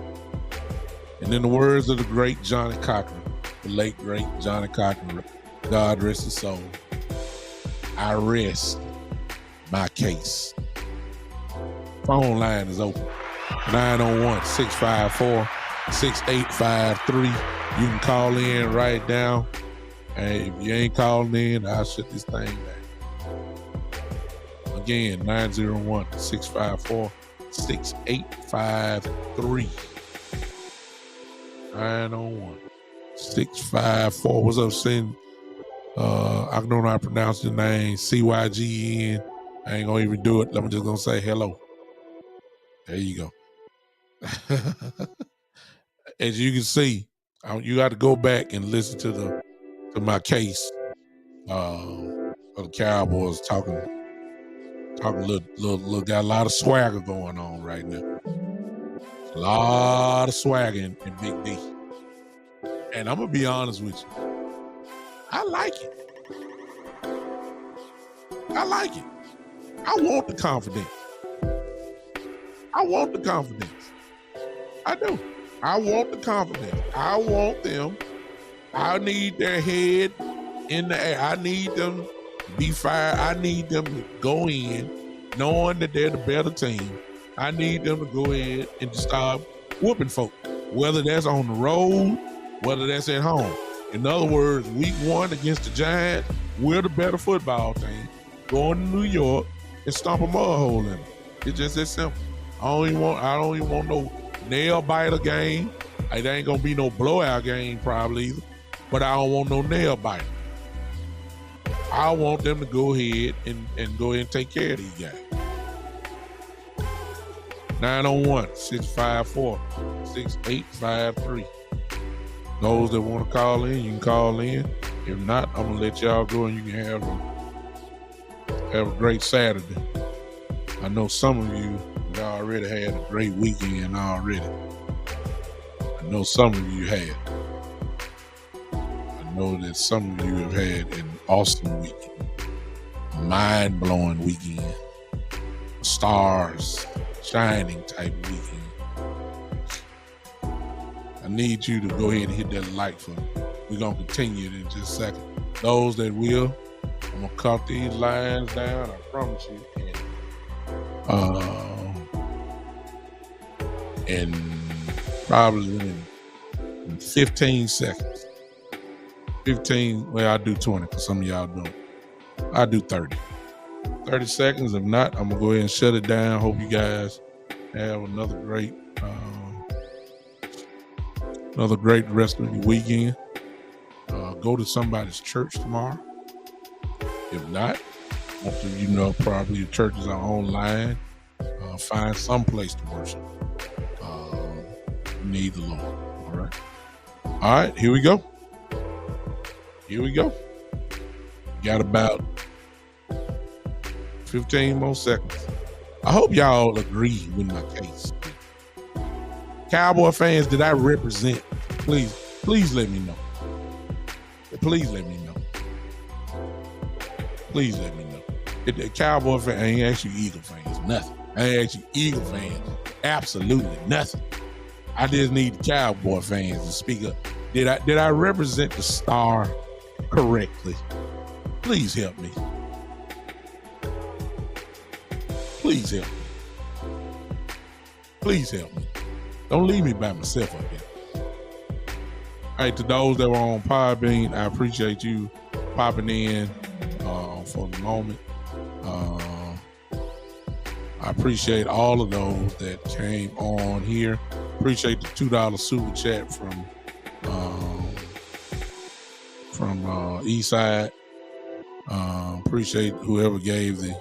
And in the words of the great Johnny Cochran, the late great Johnny Cochran, God rest his soul, I rest my case. Phone line is open. 901-654-6853. You can call in right now. And if you ain't calling in, I'll shut this thing down. Again, 901-654-6853. 901-654. What's up, Sin? I don't know how to pronounce your name. CYGN. I ain't gonna even do it. I'm just gonna say hello. There you go. As you can see, you got to go back and listen to my case of the Cowboys talking little got a lot of swagger going on right now. A lot of swagger in Big D. And I'm gonna be honest with you. I like it. I like it. I want the confidence. I want the confidence. I do. I want the confidence. I want them. I need their head in the air. I need them to be fired. I need them to go in knowing that they're the better team. I need them to go ahead and start whooping folk, whether that's on the road, whether that's at home. In other words, week 1 against the Giants, we're the better football team. Going to New York and stomp a mud hole in them. It's just that simple. I don't even want no nail biter game. It ain't gonna be no blowout game probably either. But I don't want no nail biter. I want them to go ahead and go ahead and take care of these guys. 901-654-6853. Those that want to call in, you can call in. If not, I'm gonna let y'all go and you can have a great Saturday. I know some of you have already had a great weekend already. I know some of you have. I know that some of you have had an awesome weekend, mind-blowing weekend, stars shining type weekend. I need you to go ahead and hit that like for me. We're going to continue it in just a second. Those that will, I'm going to cut these lines down, I promise you. And probably in 15 seconds. 15, well, I'll do 20 because some of y'all don't. I'll do 30. 30 seconds. If not, I'm going to go ahead and shut it down. Hope you guys have another great rest of your weekend. Go to somebody's church tomorrow. If not, most of you know probably your churches are online. Find some place to worship. You need the Lord. All right. All right, here we go. Got about 15 more seconds. I hope y'all agree with my case. Cowboy fans that I represent, please let me know. Please let me know. The Cowboy fan, I ain't actually Eagle fans, nothing. I ain't actually Eagle fans, absolutely nothing. I just need the Cowboy fans to speak up. Did I represent the star correctly? Please help me. Please help me. Don't leave me by myself up here. All right, to those that were on Podbean, I appreciate you popping in for the moment. I appreciate all of those that came on here. Appreciate the $2 super chat from Eastside. Appreciate whoever gave the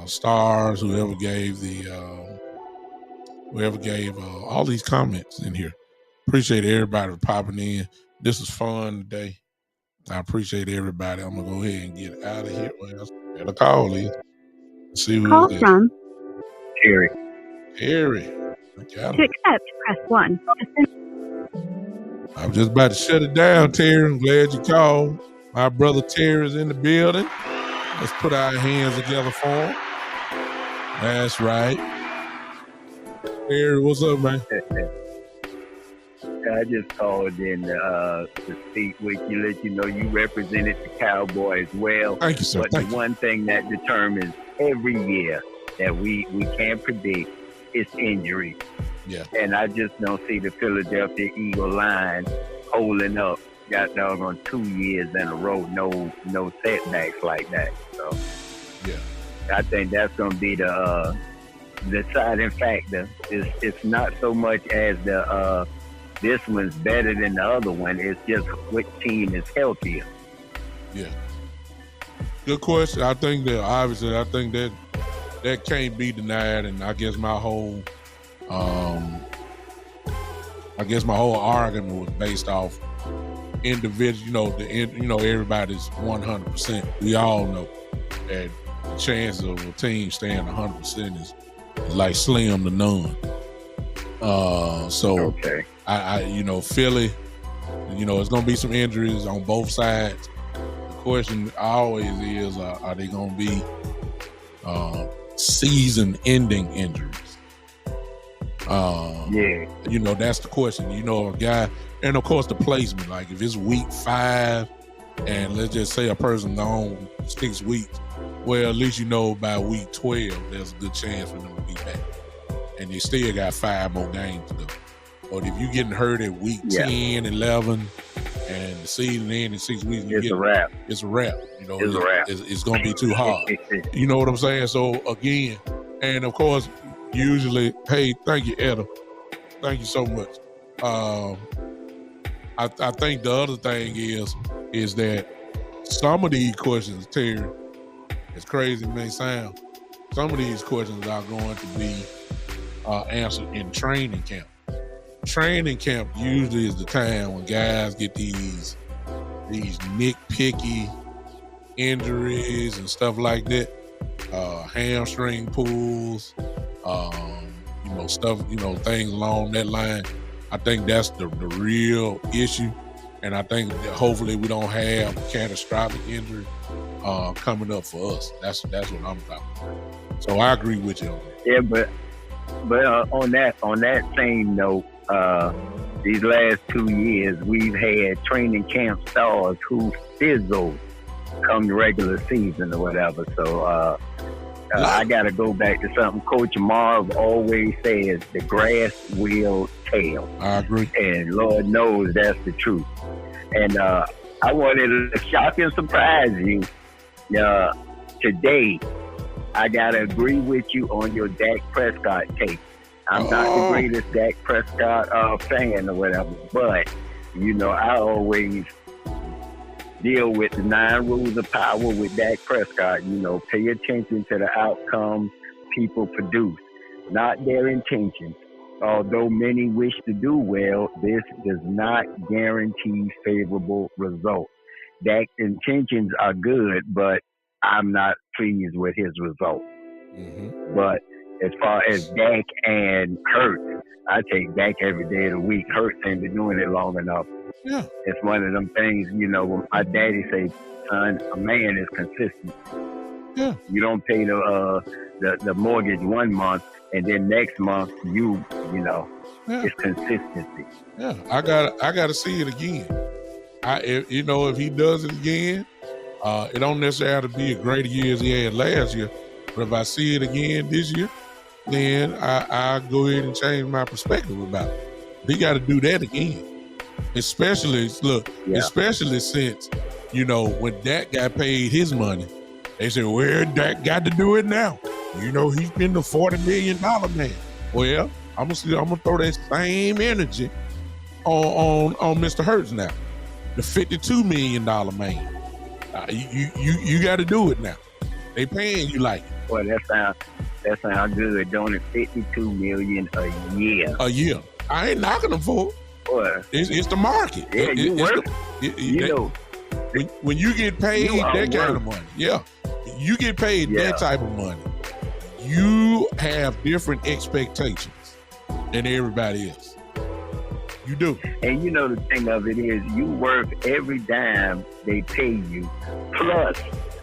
stars, whoever gave all these comments in here. Appreciate everybody for popping in. This was fun today. I appreciate everybody. I'm gonna go ahead and get out of here. Well, got a call in. See who Call it is. from Terry. To accept, press 1. I was just about to shut it down, Terry. I'm glad you called. My brother Terry is in the building. Let's put our hands together for him. That's right. Terry, what's up, man? I just called in to speak with you, let you know you represented the Cowboys well. Thank you, sir. But the one thing that determines every year that we can't predict is injury. Yeah. And I just don't see the Philadelphia Eagle line holding up. Got doggone 2 years in a row, no setbacks like that. So yeah, I think that's gonna be the deciding factor. It's not so much as the this one's better than the other one. It's just which team is healthier. Yeah. Good question. I think that obviously that can't be denied, and I guess my whole argument was based off individual. Everybody's 100%. We all know that the chances of a team staying 100% is like slim to none. So okay. I Philly, it's gonna be some injuries on both sides. The question always is, are they gonna be season-ending injuries? That's the question. A guy, and of course the placement. Like if it's week 5, and let's just say a person on 6 weeks, well, at least by week 12, there's a good chance for them to be back, and they still got 5 more games to go. But if you're getting hurt at week 10, 11, and the season ends in 6 weeks, it's a wrap. It's a wrap. It's a wrap. It's going to be too hard. You know what I'm saying? So again, and of course, usually, hey, thank you, Etta. Thank you so much. I think the other thing is that some of these questions, Terry, as crazy as it may sound, some of these questions are going to be answered in training camp. Training camp usually is the time when guys get these nitpicky injuries and stuff like that, hamstring pulls, stuff, things along that line. I think that's the real issue, and I think that hopefully we don't have catastrophic injury coming up for us. That's what I'm talking about. So I agree with you on that. Yeah, but on that same note, these last 2 years we've had training camp stars who fizzled come the regular season or whatever. So I got to go back to something Coach Marv always says: the grass will tell. I agree, and Lord knows that's the truth. And I wanted to shock and surprise you today. I got to agree with you on your Dak Prescott take. I'm not the greatest Dak Prescott fan or whatever, but, I always deal with the 9 rules of power with Dak Prescott. Pay attention to the outcomes people produce, not their intentions. Although many wish to do well, this does not guarantee favorable results. Dak's intentions are good, but I'm not pleased with his results. Mm-hmm. But as far as Dak and Hurts, I take Dak every day of the week. Hurts ain't been doing it long enough. Yeah. It's one of them things, when my daddy say, son, a man is consistent. Yeah. You don't pay the mortgage 1 month and then next month it's consistency. Yeah. I gotta see it again. If he does it again, it don't necessarily have to be a greater year as he had last year. But if I see it again this year, then I go ahead and change my perspective about it. He got to do that again. Especially since, when Dak got paid his money, they said, well, Dak got to do it now. He's been the $40 million man. Well, I'm gonna throw that same energy on Mr. Hurts now, the $52 million man. You got to do it now. They paying you like it. Boy, that sounds good. Don't it? $52 million a year. A year. I ain't knocking them for it. Boy. It's the market. Yeah, you work. When you get paid that kind of money, you get paid that type of money, you have different expectations than everybody else. You do. And the thing of it is, you work every dime they pay you, plus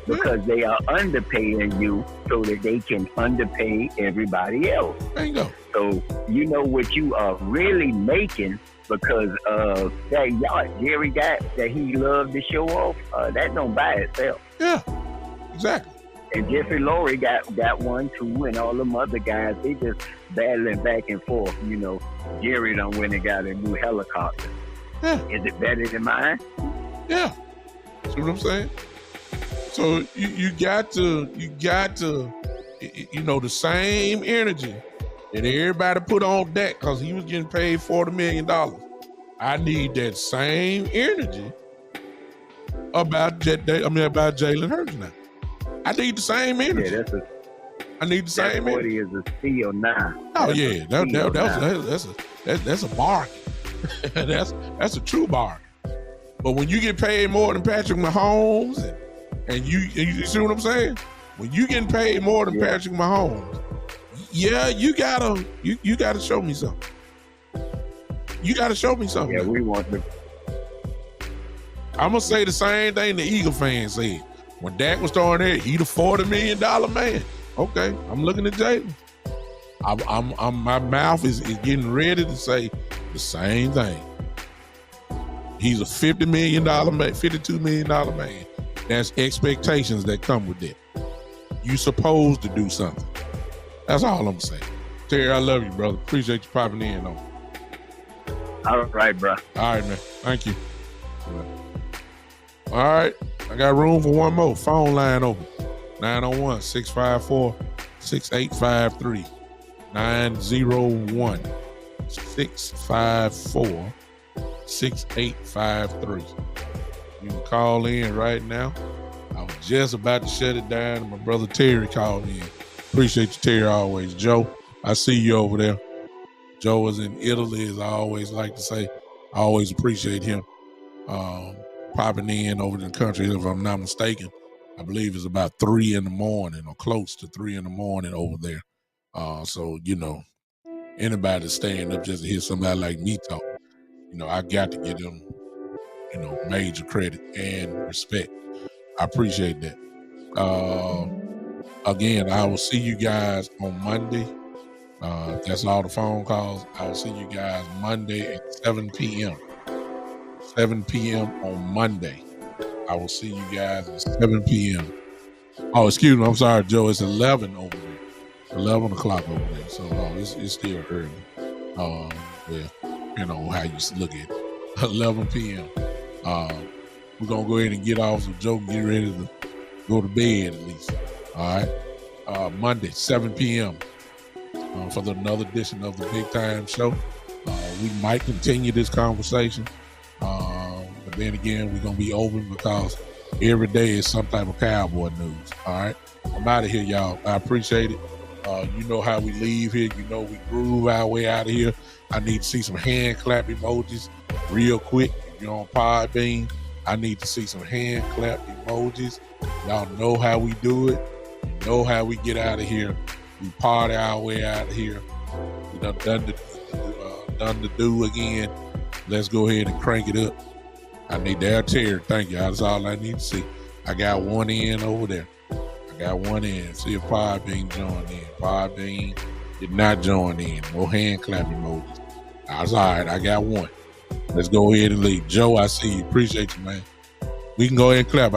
because they are underpaying you so that they can underpay everybody else. There you go. So what you are really making because of that yacht Jerry got that he loved to show off, that don't buy itself. Yeah, exactly. And Jeffrey Lurie got one too, and all them other guys, they just battling back and forth. Jerry done went and got a new helicopter. Yeah. Is it better than mine? Yeah. See what I'm saying? So you got to, the same energy that everybody put on Dak because he was getting paid $40 million. I need that same energy about Jalen Hurts now. I need the same energy. Yeah, I need the same energy. 40 is a steal now. Oh yeah, that's a bargain. that's a true bargain. But when you get paid more than Patrick Mahomes, and you see what I'm saying? When you getting paid more than Patrick Mahomes, you gotta show me something. You gotta show me something. Yeah, we want to. I'm gonna say the same thing the Eagle fans said. When Dak was throwing there, he the $40 million man. Okay, I'm looking at Jalen. My mouth is getting ready to say the same thing. He's a $50 million man, $52 million man. There's expectations that come with that. You supposed to do something. That's all I'm saying. Terry, I love you, brother. Appreciate you popping in on. All right, bro. All right, man. Thank you. All right. I got room for one more. Phone line open. 901-654-6853. 901-654-6853. You can call in right now. I was just about to shut it down, and my brother Terry called in. Appreciate you, Terry, always. Joe, I see you over there. Joe is in Italy, as I always like to say. I always appreciate him popping in over the country. If I'm not mistaken, I believe it's about 3 in the morning or close to 3 in the morning over there. So, anybody staying up just to hear somebody like me talk, I got to give them, major credit and respect. I appreciate that. Again, I will see you guys on Monday. That's all the phone calls. I will see you guys Monday at 7 p.m. 7 p.m. on Monday. I will see you guys at 7 p.m. Oh, excuse me. I'm sorry, Joe. It's 11 over there. 11 o'clock over there. So it's still early. Well, how you look at it. 11 p.m. We're going to go ahead and get off so Joe can get ready to go to bed at least. All right. Monday, 7 p.m. For another edition of the Big Time Show. We might continue this conversation. But then again, we're going to be open because every day is some type of cowboy news. All right. I'm out of here, y'all. I appreciate it. You know how we leave here. You know we groove our way out of here. I need to see some hand clap emojis real quick. If you're on Podbean, I need to see some hand clap emojis. Y'all know how we do it. You know how we get out of here. We party our way out of here. We done the do again. Let's go ahead and crank it up. I need that Terry. Thank you. That's all I need to see. I got one in over there. I got one in. See if Podbean joined in. Podbean did not join in. No hand clap emojis. That's all right. I got one. Let's go ahead and leave. Joe, I see you. Appreciate you, man. We can go ahead and clap.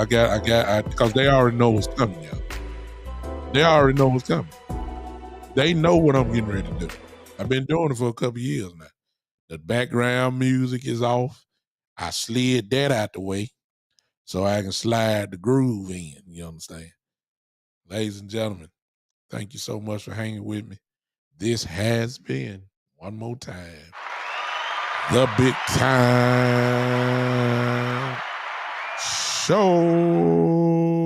Because they already know what's coming, y'all. They already know what's coming. They know what I'm getting ready to do. I've been doing it for a couple of years now. The background music is off. I slid that out the way so I can slide the groove in. You understand? Ladies and gentlemen, thank you so much for hanging with me. This has been, one more time, the Big Time Show.